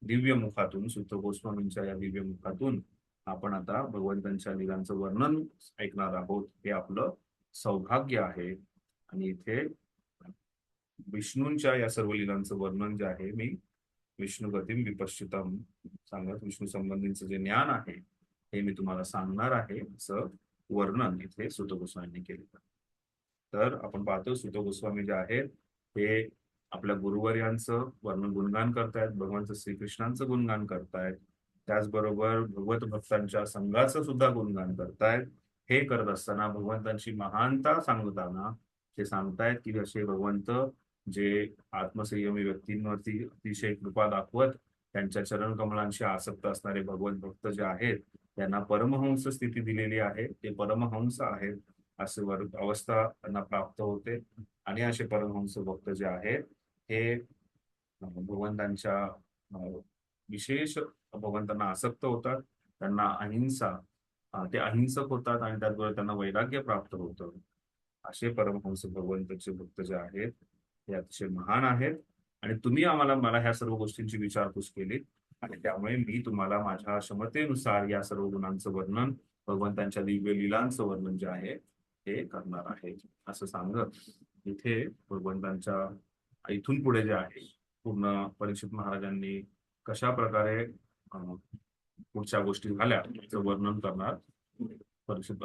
दिव्य मुखातून, सुत गोस्वामींच्या या दिव्य मुखातून आपण आता भगवंतांच्या लीलांचं वर्णन ऐकणार आहोत. हे आपलं सौभाग्य आहे. आणि इथे विष्णूंच्या या सर्व लीलांचं वर्णन जे आहे मी विष्णुगतिम विपश्चितम सांगत, विष्णू संबंधीचं जे ज्ञान आहे हे मी तुम्हाला सांगणार आहे, असं वर्णन इथे सुत गोस्वामींनी केलेलं. तर आपण पाहतो सुत गोस्वामी जे आहेत ते आपल्या गुरुवर्यांचं गुणगान करतायत, भगवंत श्रीकृष्णांचं गुणगान करतायत, त्याचबरोबर भगवत भक्तांच्या संघाचं सुद्धा गुणगान करतायत. हे करत असताना भगवंतांची महानता सांगताना ते सांगतायत की असे भगवंत जे आत्मसंयमी व्यक्तींवरती अतिशय कृपा दाखवत त्यांच्या चरणकमलांशी आसक्त असणारे भगवत भक्त जे आहेत त्यांना परमहंस स्थिती दिलेली आहे. ते परमहंस आहेत असे अवस्था त्यांना प्राप्त होते. आणि असे परमहंस भक्त जे आहेत हे भगवंतांच्या विशेष भगवंतांना आसक्त होतात, त्यांना ते अहिंसक होतात आणि त्याचबरोबर त्यांना वैराग्य प्राप्त होतं. असे परमहंस भगवंताचे भक्त जे आहेत हे अतिशय महान आहेत. आणि तुम्ही मला ह्या सर्व गोष्टींची विचारपूस केली आणि त्यामुळे मी तुम्हाला माझ्या क्षमतेनुसार या सर्व गुणांचं वर्णन, भगवंतांच्या दिव्य लीलांचं वर्णन जे आहे हे करणार आहे, असं सांगत इथे भगवंतांच्या इथून पुढे जे आहे पूर्ण परीक्षित महाराजांनी कशा प्रकारे पुढच्या गोष्टी झाल्या याचं वर्णन करणार. परीक्षित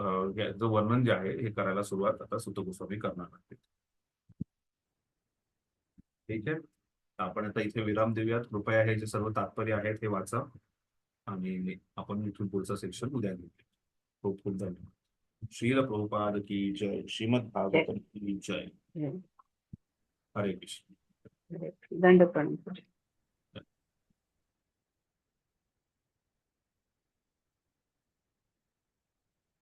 वर्णन जे आहे हे करायला सुरुवात आता सुत गोस्वामी करणार आहेत. ठीक आहे, आपण आता इथे विराम देऊयात. कृपया हे जे सर्व तात्पर्य आहेत हे वाचा आणि आपण इथून पुढचं सेक्शन उद्या घेऊया. खूप खूप धन्यवाद. श्रील प्रभुपाद की जय. श्रीमद भागवतम की जय. हरे कृष्ण. दंड प्रणित.